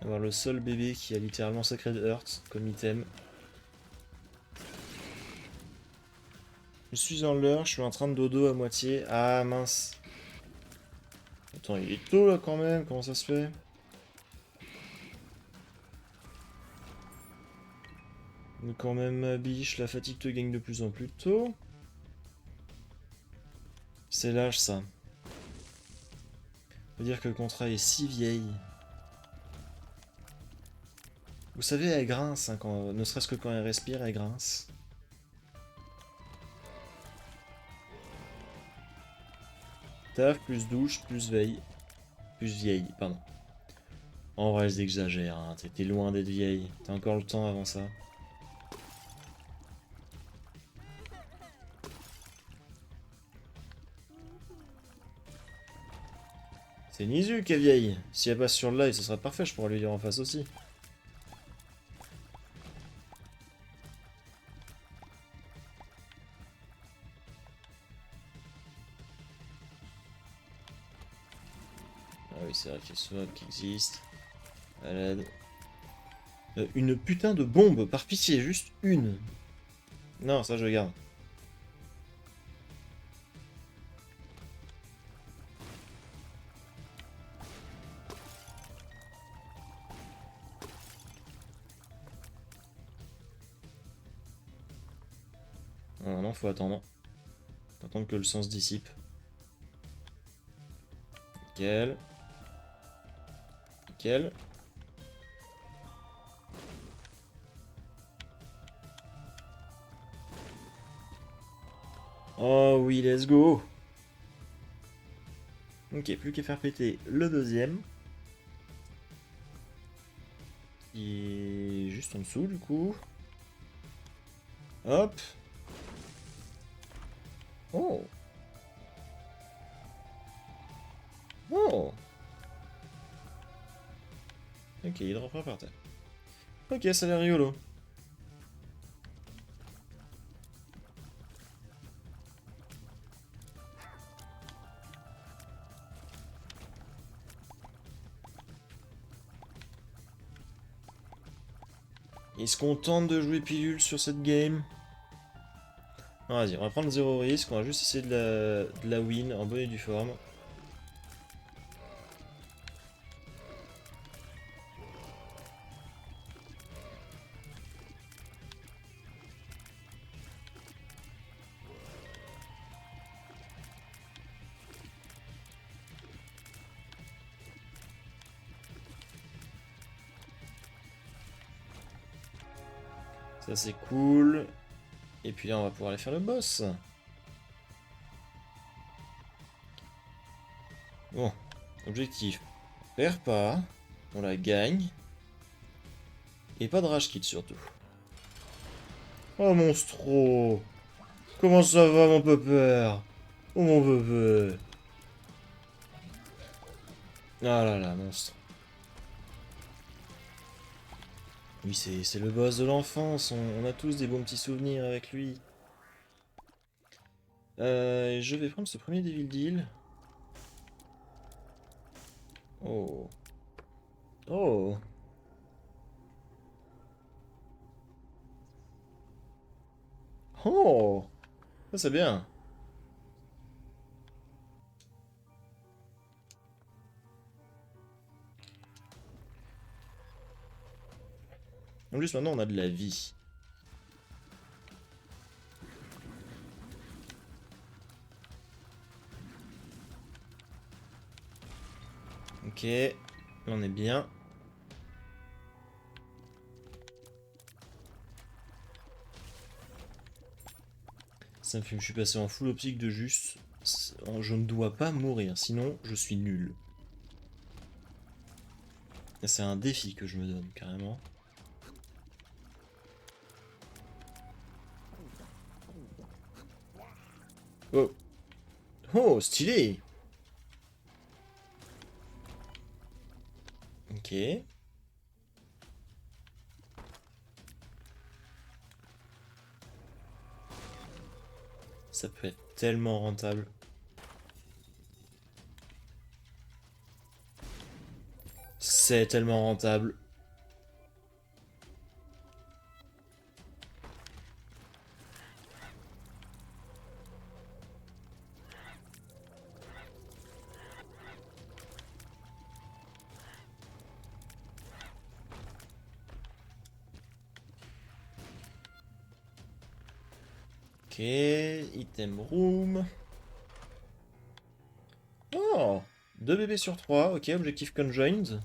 Avoir le seul bébé qui a littéralement Sacred Heart comme item. Je suis en l'heure, je suis en train de dodo à moitié. Ah mince. Attends, il est tôt là quand même, comment ça se fait? Mais quand même, ma biche, la fatigue te gagne de plus en plus tôt. C'est l'âge ça. Faut dire que le contrat est si vieille. Vous savez, elle grince, hein, ne serait-ce que quand elle respire, elle grince. Taf, plus douche, plus veille. Plus vieille, pardon. En vrai, j'exagère, hein. T'es loin d'être vieille. T'as encore le temps avant ça. C'est Nizu qui est vieille. Si elle passe sur le live, ce sera parfait, je pourrais lui dire en face aussi. Ah oui, c'est vrai qu'il y a Swap qui existe. Malade. Une putain de bombe, par pitié, juste une. Non, ça je garde. Non, non, faut attendre. Faut attendre que le sang se dissipe. Nickel. Nickel. Oh oui, let's go. Ok, plus qu'à faire péter le deuxième. Qui est juste en dessous du coup. Hop. Oh. Oh. Ok, il reprend par terre. Ok, ça a l'air rigolo. Il se contente de jouer pilule sur cette game. Non, vas-y, on va prendre zéro risque, on va juste essayer de la win en bonne et due forme. Ça c'est cool. Et puis là on va pouvoir aller faire le boss. Bon, objectif. On perd pas, on la gagne. Et pas de rage kit surtout. Oh monstro. Comment ça va mon peur? Oh mon bébé. Ah là là, monstre. Oui, c'est le boss de l'enfance, on a tous des bons petits souvenirs avec lui. Je vais prendre ce premier Devil Deal. Oh. Oh. Oh. Ça c'est bien. En plus, maintenant, on a de la vie. Ok, là on est bien. Ça me fume, je suis passé en full optique de juste... Je ne dois pas mourir, sinon je suis nul. C'est un défi que je me donne, carrément. Oh. Oh, stylé. Ok. Ça peut être tellement rentable. C'est tellement rentable. Ok, item room. Oh, 2 bébés sur 3. Ok, objectif conjoined.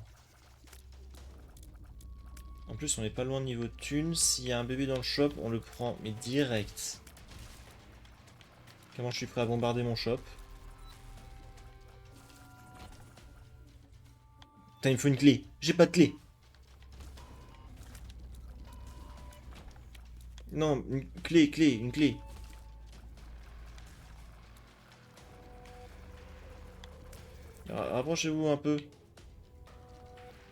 En plus, on est pas loin de niveau thune. S'il y a un bébé dans le shop, on le prend, mais direct. Comment je suis prêt à bombarder mon shop? Putain, il me faut une clé. J'ai pas de clé. Non, une clé, une clé. Rapprochez-vous un peu.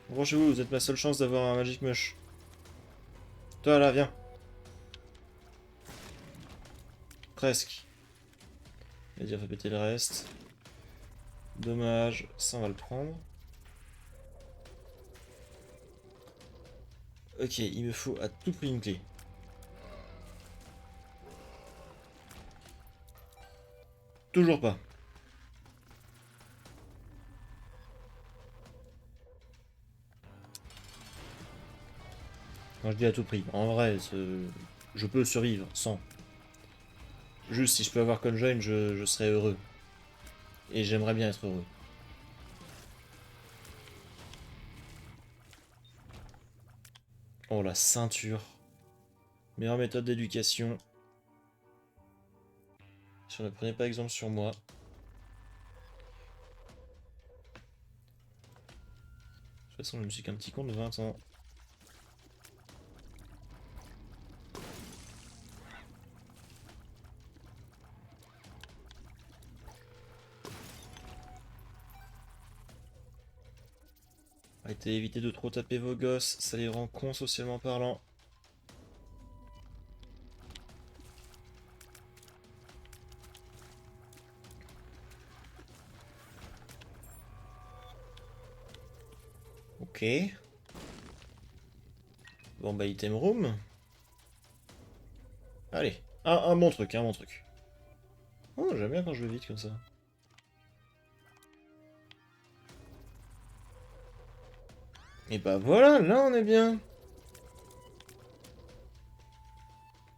Rapprochez-vous, vous êtes ma seule chance d'avoir un Magic Mush. Toi là, viens. Presque. Il va dire, faut péter le reste. Dommage, ça on va le prendre. Ok, il me faut à tout prix une clé. Toujours pas. Quand je dis à tout prix, en vrai, je peux survivre sans. Juste si je peux avoir Conjoin, je serai heureux. Et j'aimerais bien être heureux. Oh la ceinture. Meilleure méthode d'éducation. Si on ne prenait pas exemple sur moi. De toute façon, je me suis qu'un petit con de 20 ans. Arrêtez, évitez de trop taper vos gosses, ça les rend cons socialement parlant. Ok. Bon bah item room. Allez, un bon truc, un bon truc. Oh, j'aime bien quand je vais vite comme ça. Et bah voilà, là on est bien.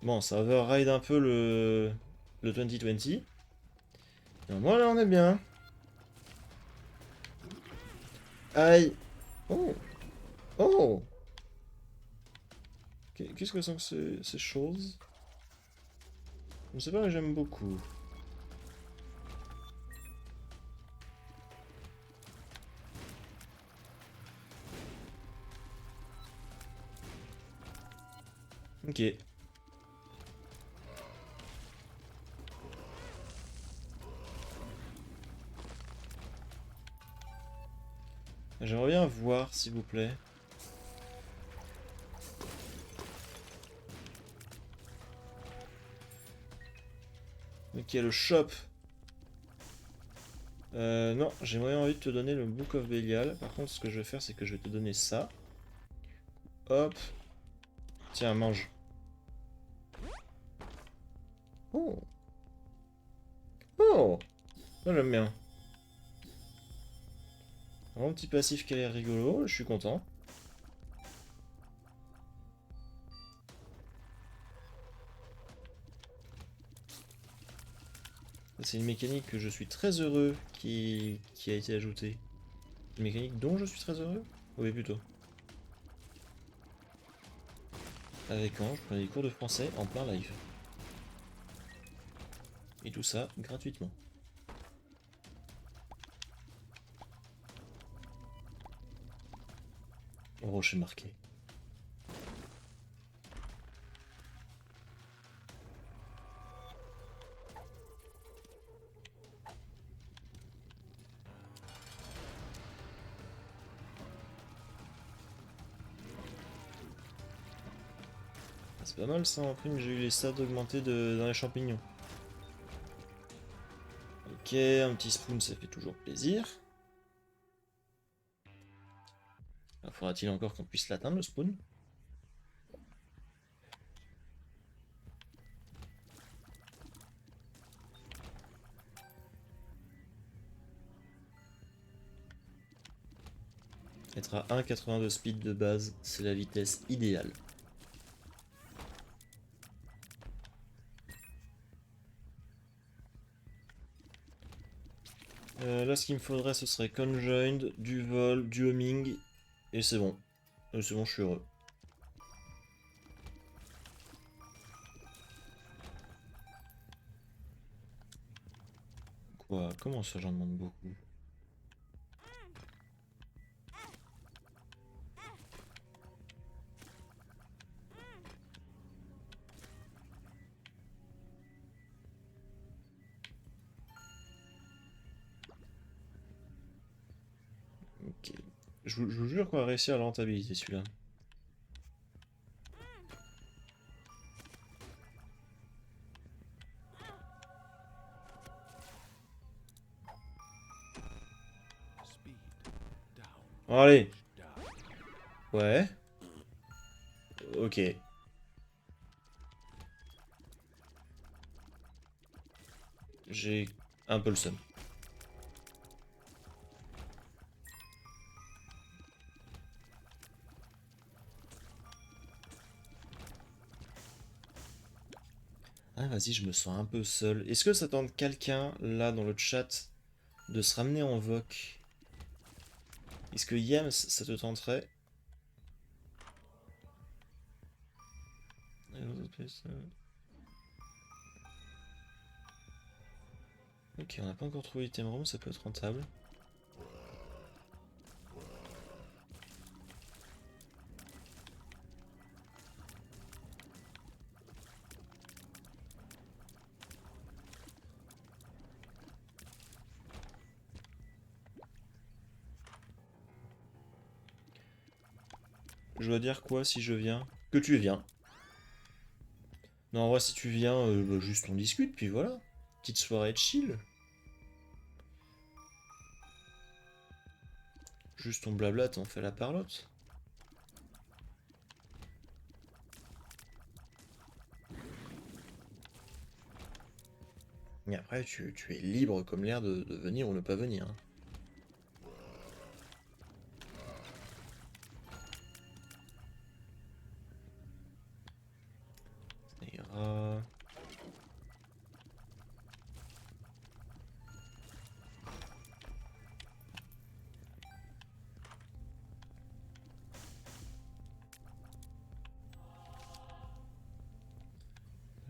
Bon, ça override un peu le 2020. Mais moi là on est bien. Aïe. Oh. Oh. Qu'est-ce que sont ces choses? Je sais pas, mais j'aime beaucoup. Ok. J'aimerais bien voir, s'il vous plaît. Ok, le shop. Non, j'aimerais envie de te donner le Book of Belial. Par contre, ce que je vais faire, c'est que je vais te donner ça. Hop. Tiens, mange. Oh. Oh. Moi, j'aime bien. Un petit passif qui a l'air rigolo, je suis content. C'est une mécanique que je suis très heureux qui a été ajoutée. Une mécanique dont je suis très heureux? Oui, plutôt. Avec Ange, je prenais des cours de français en plein live. Et tout ça gratuitement. Rocher marqué. C'est pas mal ça, en prime, j'ai eu les stats augmentés dans les champignons. Ok, un petit spoon, ça fait toujours plaisir. Faudra-t-il encore qu'on puisse l'atteindre, le spawn? Être à 1,80 de speed de base, c'est la vitesse idéale. Là, ce qu'il me faudrait, ce serait conjoined, du vol, du homing, et c'est bon. C'est bon, je suis heureux. Quoi? Comment ça, j'en demande beaucoup? Ok. Je vous jure qu'on va réussir à la rentabilité, celui-là. Allez. Ouais. Ok. J'ai un peu le seum. Ah, vas-y, je me sens un peu seul. Est-ce que ça tente quelqu'un, là, dans le chat, de se ramener en voc? Est-ce que Yams, ça te tenterait? Ok, on n'a pas encore trouvé l'item room, ça peut être rentable. Je dois dire quoi si je viens? Que tu viens. Non, en vrai, si tu viens, bah, juste on discute, puis voilà. Petite soirée de chill. Juste on blablate, on fait la parlotte. Et après, tu es libre comme l'air de venir ou ne pas venir, hein. Ça ira.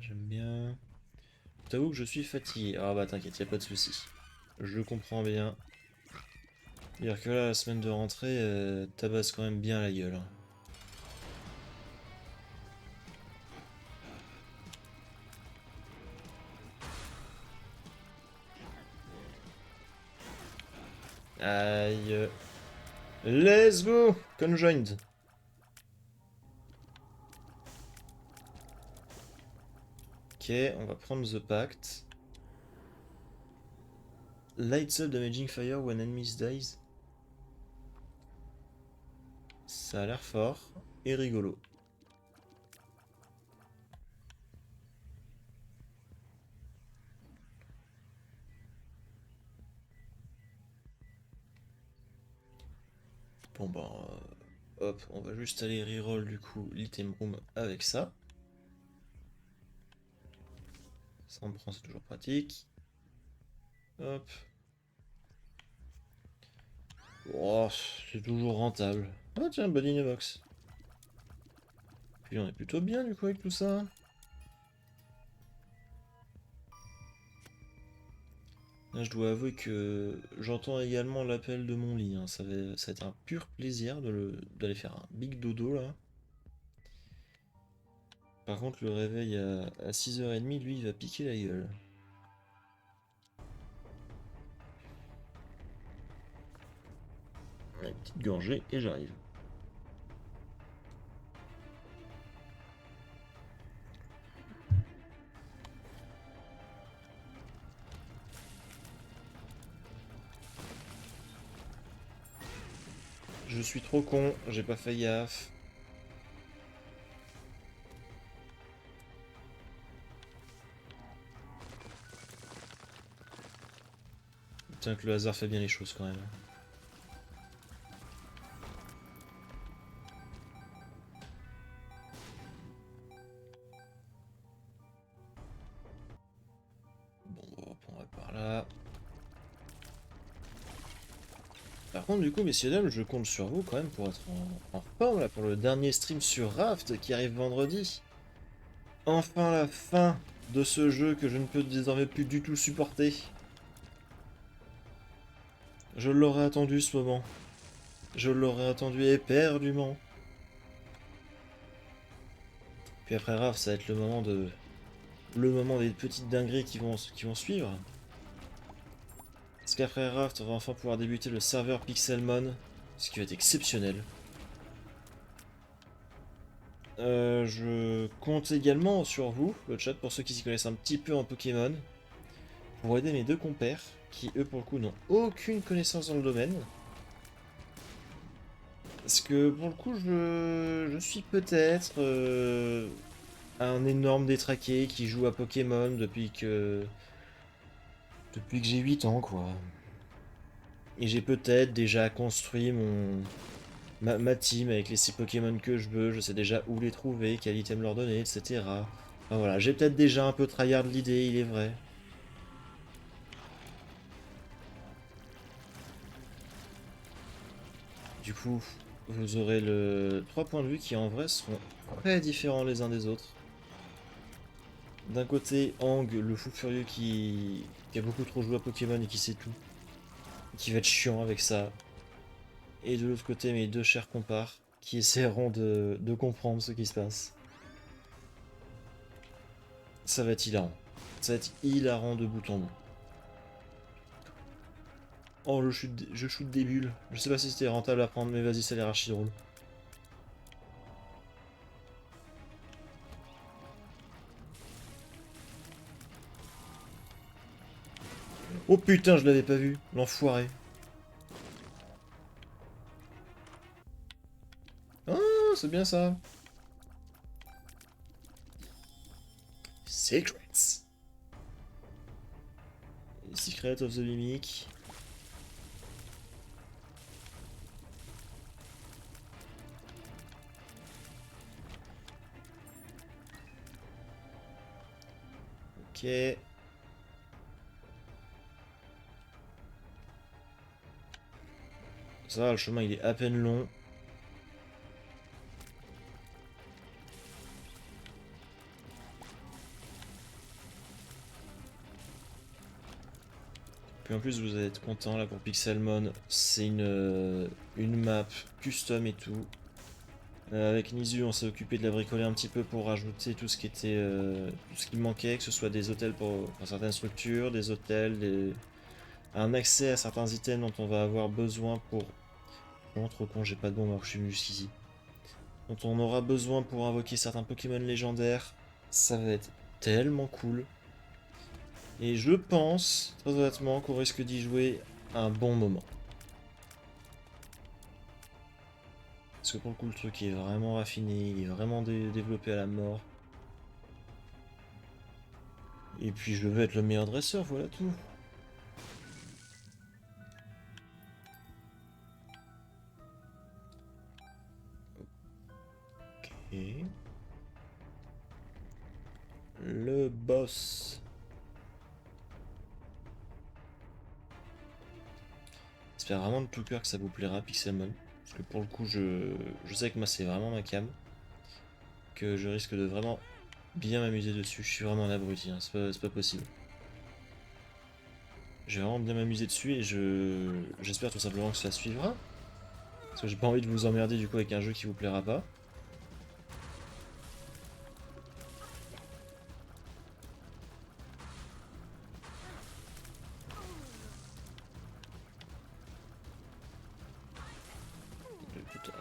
J'aime bien. Je t'avoue que je suis fatigué. Ah bah t'inquiète, y a pas de souci. Je comprends bien. Dire que là, la semaine de rentrée, tabasse quand même bien la gueule, hein. Aïe. Let's go! Conjoined. Ok, on va prendre The Pact. Lights up damaging fire when enemies dies. Ça a l'air fort et rigolo. Bon bah, hop, on va juste aller reroll du coup l'item room avec ça. Ça on prend, c'est toujours pratique. Hop. Oh, c'est toujours rentable. Ah tiens, Bunny box. Puis on est plutôt bien du coup avec tout ça. Là, je dois avouer que j'entends également l'appel de mon lit, hein. Ça va être un pur plaisir d'aller faire un big dodo là. Par contre, le réveil à 6h30, lui, il va piquer la gueule. Allez, petite gorgée et j'arrive. Je suis trop con, j'ai pas fait gaffe. Putain que le hasard fait bien les choses quand même. Bon, hop, on va par là. Par contre, du coup, messieurs dames, je compte sur vous quand même pour être en forme là, pour le dernier stream sur Raft qui arrive vendredi. Enfin la fin de ce jeu que je ne peux désormais plus du tout supporter. Je l'aurais attendu ce moment. Je l'aurais attendu éperdument. Puis après Raft, ça va être le moment des petites dingueries qui vont suivre. Parce qu'après Raft, on va enfin pouvoir débuter le serveur Pixelmon, ce qui va être exceptionnel. Je compte également sur vous, le chat, pour ceux qui s'y connaissent un petit peu en Pokémon, pour aider mes deux compères, qui eux pour le coup n'ont aucune connaissance dans le domaine. Parce que pour le coup, je suis peut-être un énorme détraqué qui joue à Pokémon depuis que j'ai 8 ans, quoi. Et j'ai peut-être déjà construit ma team avec les 6 Pokémon que je sais déjà où les trouver, quel item leur donner, etc. Enfin, voilà, j'ai peut-être déjà un peu tryhard l'idée, il est vrai. Du coup, vous aurez le 3 points de vue qui en vrai seront très différents les uns des autres. D'un côté, Ang, le fou furieux qui a beaucoup trop joué à Pokémon et qui sait tout, qui va être chiant avec ça. Et de l'autre côté, mes deux chers compars qui essaieront de comprendre ce qui se passe. Ça va être hilarant. Ça va être hilarant de bout en bout. Oh, je shoot des bulles. Je sais pas si c'était rentable à prendre, mais vas-y, ça a l'air archi drôle. Oh putain, je l'avais pas vu, l'enfoiré. Ah, c'est bien ça. Secrets. Secret of the Mimic. Ok. Ça va, le chemin il est à peine long. Puis en plus vous allez être content là pour Pixelmon. C'est une map custom et tout. Avec Nizu on s'est occupé de la bricoler un petit peu pour rajouter tout ce qui était tout ce qui manquait, que ce soit des hôtels pour certaines structures, des hôtels, un accès à certains items dont on va avoir besoin pour. Non, trop con, j'ai pas de bombe alors que je suis venu jusqu'ici. Dont on aura besoin pour invoquer certains Pokémon légendaires. Ça va être tellement cool. Et je pense, très honnêtement, qu'on risque d'y jouer un bon moment. Parce que pour le coup, le truc est vraiment raffiné, il est vraiment développé à la mort. Et puis je veux être le meilleur dresseur, voilà tout. Ok. Le boss. J'espère vraiment de tout cœur que ça vous plaira, Pixelmon. Parce que pour le coup, je sais que moi c'est vraiment ma cam. Que je risque de vraiment bien m'amuser dessus. Je suis vraiment un abruti, hein. C'est pas possible. Je vais vraiment bien m'amuser dessus et j'espère tout simplement que ça suivra. Parce que j'ai pas envie de vous emmerder du coup avec un jeu qui vous plaira pas. Putain.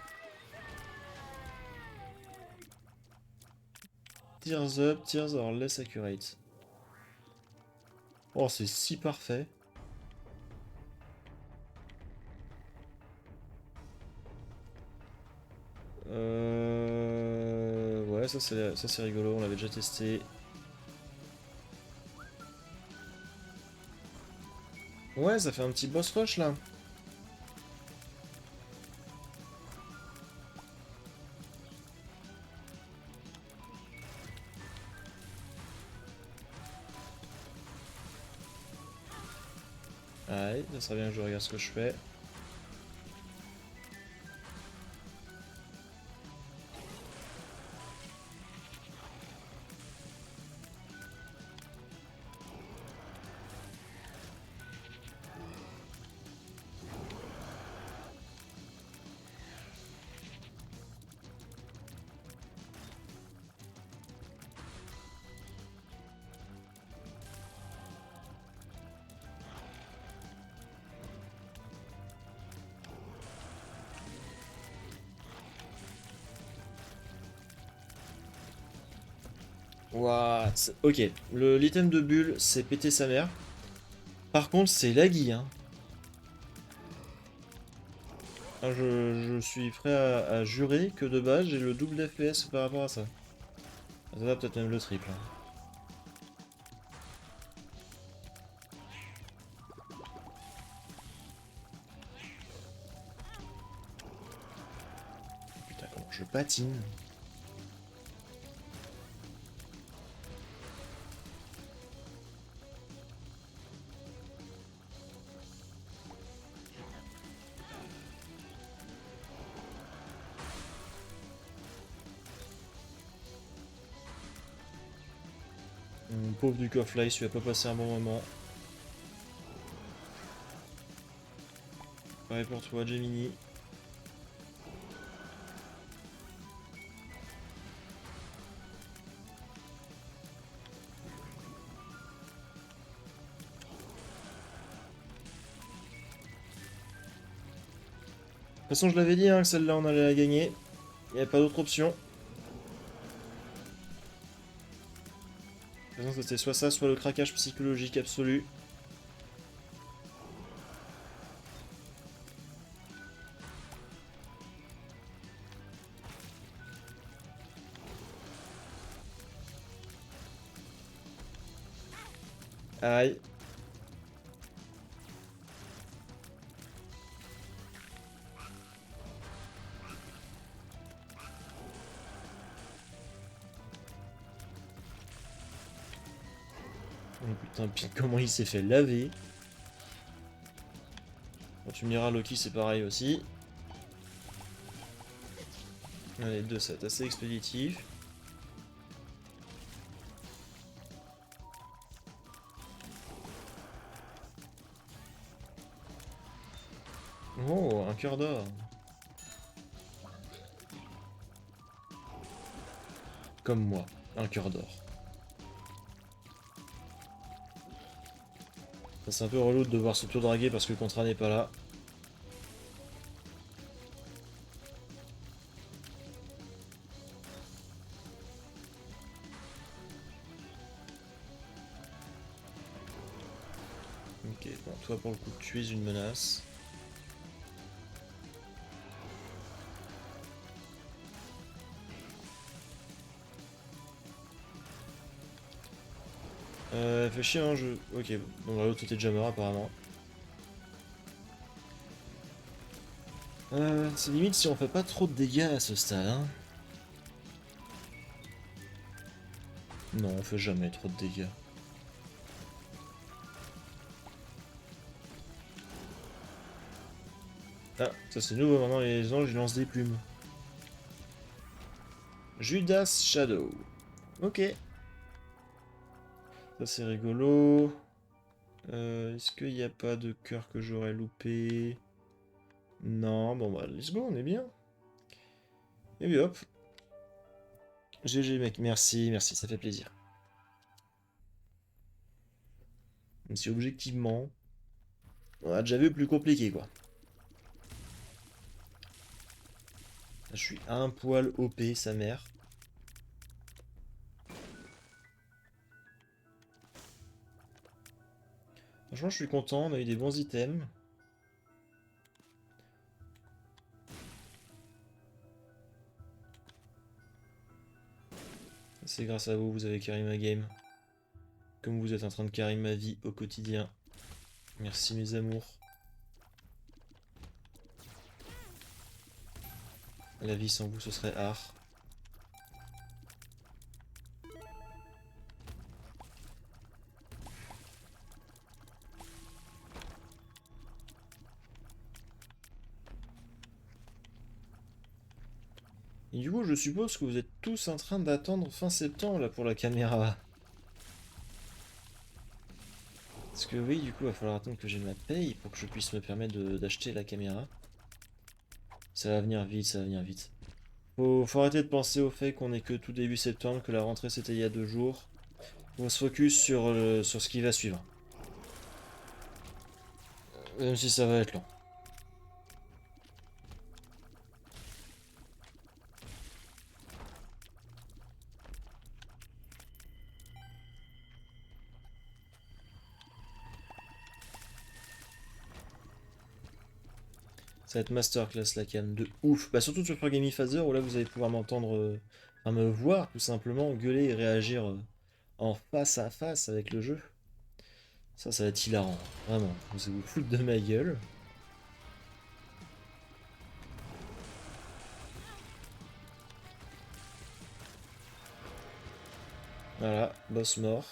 Tears up, tears are less accurate. Oh, c'est si parfait. Ouais, ça c'est rigolo, on l'avait déjà testé. Ouais, ça fait un petit boss rush là. Allez, ça serait bien que je regarde ce que je fais. Ouah, ok, l'item de bulle, c'est péter sa mère. Par contre, c'est laggy, hein. Ah, je suis prêt à jurer que de base, j'ai le double FPS par rapport à ça. Ça va peut-être même le triple, hein. Putain, comment je patine. Mon pauvre du Fly, tu vas pas passer un bon moment. Pareil pour toi, Gemini. De toute façon, je l'avais dit hein, que celle-là, on allait la gagner. Il n'y avait pas d'autre option. De toute façon, c'était soit ça, soit le craquage psychologique absolu. Aïe. Oh putain, puis comment il s'est fait laver. Bon, tu me diras, Loki, c'est pareil aussi. Allez, deux sets assez expéditifs. Oh, un cœur d'or. Comme moi, un cœur d'or. Ça c'est un peu relou de devoir se draguer parce que le contrat n'est pas là. Ok, bon, toi pour le coup tu es une menace. Fait chier hein, je... Ok, bon l'autre était déjà mort apparemment. C'est limite si on fait pas trop de dégâts à ce stade, hein. Non, on fait jamais trop de dégâts. Ah, ça c'est nouveau, maintenant les anges ils lancent des plumes. Judas Shadow. Ok. Ça c'est rigolo. Est-ce qu'il n'y a pas de cœur que j'aurais loupé? Non, bon bah let's go, on est bien. Et puis hop. GG mec, merci, merci, ça fait plaisir. Même si objectivement, on a déjà vu plus compliqué quoi. Je suis un poil OP, sa mère. Franchement, je suis content, on a eu des bons items. C'est grâce à vous, vous avez carry ma game. Comme vous êtes en train de carry ma vie au quotidien. Merci mes amours. La vie sans vous, ce serait art. Et du coup, je suppose que vous êtes tous en train d'attendre fin septembre là pour la caméra. Parce que oui, du coup, il va falloir attendre que j'ai ma paye pour que je puisse me permettre d'acheter la caméra. Ça va venir vite, ça va venir vite. Faut arrêter de penser au fait qu'on est que tout début septembre, que la rentrée c'était il y a 2 jours. On se focus sur ce qui va suivre. Même si ça va être long. Ça va être masterclass la cam de ouf. Bah surtout sur Pro Gaming Phaser où là vous allez pouvoir m'entendre, enfin me voir tout simplement gueuler et réagir en face à face avec le jeu. Ça va être hilarant. Vraiment. Vous allez vous foutre de ma gueule. Voilà, boss mort.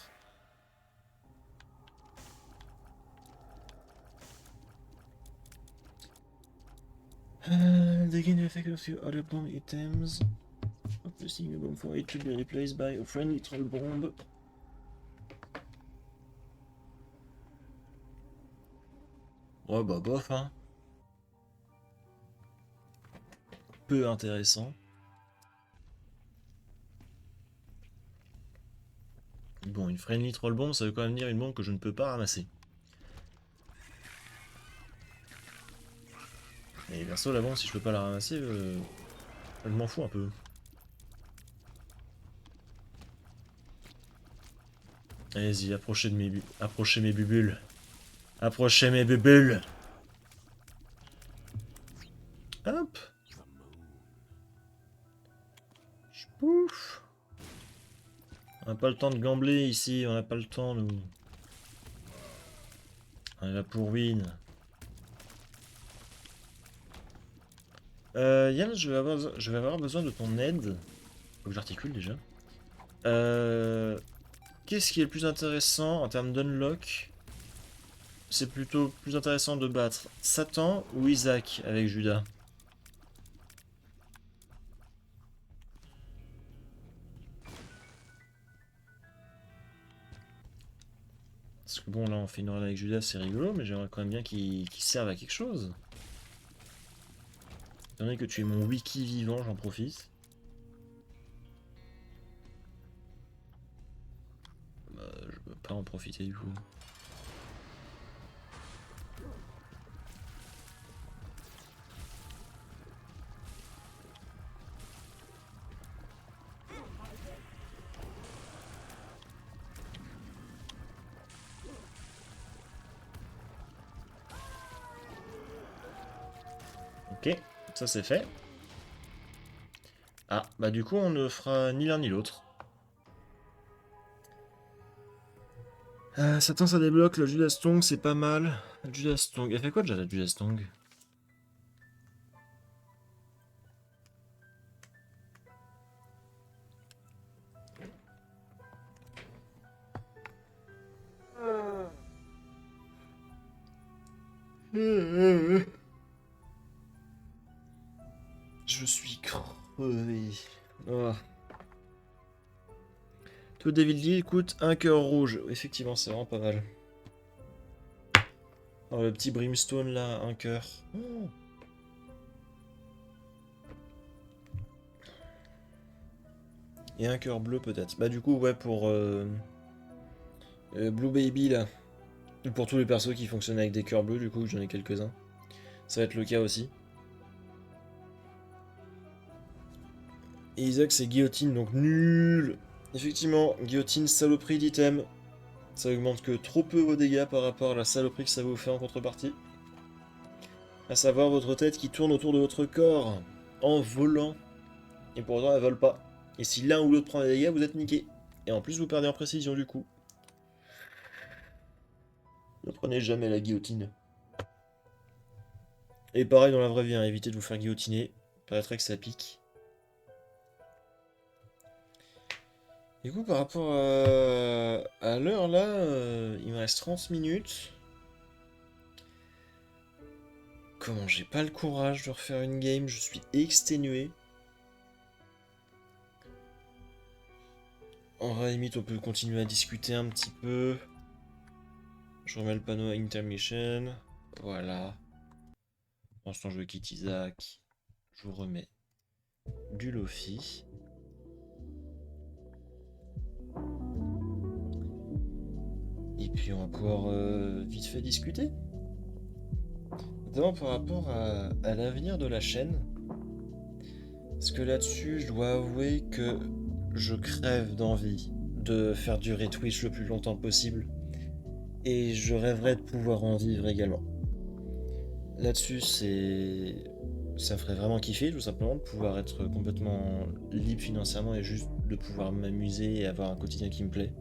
They gain the effect of few other bomb items. Pressing a bomb for it to be replaced by a friendly troll bomb. Ouais bah bof hein. Peu intéressant. Bon, une friendly troll bomb, ça veut quand même dire une bombe que je ne peux pas ramasser. Et perso, la bombe, si je peux pas la ramasser, je m'en fous un peu. Allez-y, approchez mes bubules. Approchez mes bubules. Hop. Pouf. On n'a pas le temps de gambler ici, on n'a pas le temps, nous. On est là pour win. Yann, je vais avoir besoin de ton aide. Faut que j'articule déjà. Qu'est-ce qui est le plus intéressant en termes d'unlock? C'est plutôt plus intéressant de battre Satan ou Isaac avec Judas. Parce que bon, là, on fait une run avec Judas, c'est rigolo, mais j'aimerais quand même bien qu'il serve à quelque chose. Étant donné que tu es mon wiki vivant, j'en profite. Bah, je peux pas en profiter du coup. Ok, ça c'est fait. Ah, bah du coup, on ne fera ni l'un ni l'autre. Satan, ça débloque, le Judas Tong, c'est pas mal. Judas Tong, elle fait quoi déjà la Judas Tong? Je suis crevé. Oh. Tout Devil Deal coûte un cœur rouge. Effectivement, c'est vraiment pas mal. Oh, le petit Brimstone là, un cœur. Oh. Et un cœur bleu peut-être. Bah du coup, ouais, pour Blue Baby là. Pour tous les persos qui fonctionnent avec des cœurs bleus, du coup, j'en ai quelques-uns. Ça va être le cas aussi. Et Isaac, c'est guillotine, donc nul. Effectivement, guillotine, saloperie d'item. Ça augmente que trop peu vos dégâts par rapport à la saloperie que ça vous fait en contrepartie. À savoir votre tête qui tourne autour de votre corps en volant. Et pour autant, elle vole pas. Et si l'un ou l'autre prend des dégâts, vous êtes niqué. Et en plus, vous perdez en précision du coup. Ne prenez jamais la guillotine. Et pareil dans la vraie vie, hein, évitez de vous faire guillotiner. Il paraîtrait que ça pique. Du coup, par rapport à l'heure là, il me reste 30 minutes. Comment j'ai pas le courage de refaire une game, je suis exténué. En vrai, limite, on peut continuer à discuter un petit peu. Je remets le panneau à intermission. Voilà. Pour l'instant, je quitte Isaac. Je vous remets du Lofi. Et puis, on va pouvoir vite fait discuter. Notamment par rapport à l'avenir de la chaîne. Parce que là-dessus, je dois avouer que je crève d'envie de faire durer Twitch le plus longtemps possible. Et je rêverais de pouvoir en vivre également. Là-dessus, ça me ferait vraiment kiffer, tout simplement, de pouvoir être complètement libre financièrement et juste de pouvoir m'amuser et avoir un quotidien qui me plaît.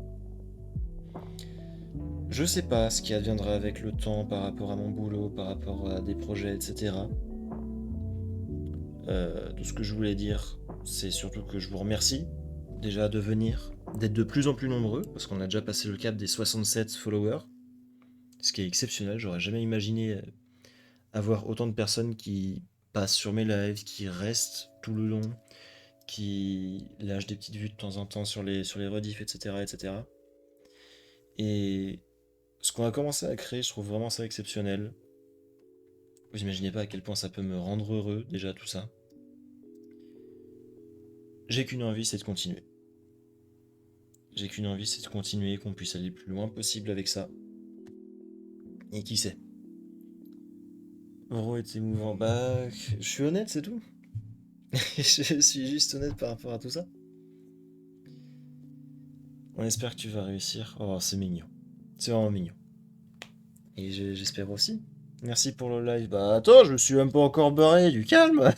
Je sais pas ce qui adviendra avec le temps par rapport à mon boulot, par rapport à des projets, etc. Tout ce que je voulais dire, c'est surtout que je vous remercie déjà de venir, d'être de plus en plus nombreux, parce qu'on a déjà passé le cap des 67 followers, ce qui est exceptionnel, j'aurais jamais imaginé avoir autant de personnes qui passent sur mes lives, qui restent tout le long, qui lâchent des petites vues de temps en temps sur les rediffs, etc., etc. Et ce qu'on a commencé à créer, je trouve vraiment ça exceptionnel. Vous imaginez pas à quel point ça peut me rendre heureux, déjà, tout ça. J'ai qu'une envie, c'est de continuer. J'ai qu'une envie, c'est de continuer, qu'on puisse aller le plus loin possible avec ça. Et qui sait? Oro est émouvant. Bah, je suis honnête, c'est tout. Je suis juste honnête par rapport à tout ça. On espère que tu vas réussir. Oh, c'est mignon. C'est vraiment mignon. Et j'espère aussi. Merci pour le live. Bah attends, je me suis même pas encore barré, du calme.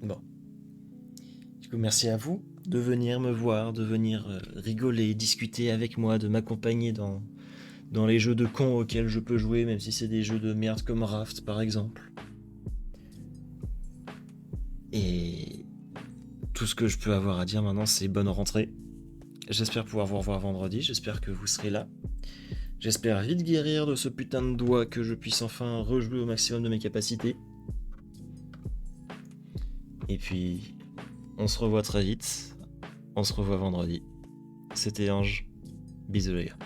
Bon. Du coup, merci à vous de venir me voir, de venir rigoler, discuter avec moi, de m'accompagner dans les jeux de cons auxquels je peux jouer, même si c'est des jeux de merde comme Raft par exemple. Et tout ce que je peux avoir à dire maintenant, c'est bonne rentrée. J'espère pouvoir vous revoir vendredi, j'espère que vous serez là. J'espère vite guérir de ce putain de doigt, que je puisse enfin rejouer au maximum de mes capacités. Et puis, on se revoit très vite. On se revoit vendredi. C'était Ange. Bisous les gars.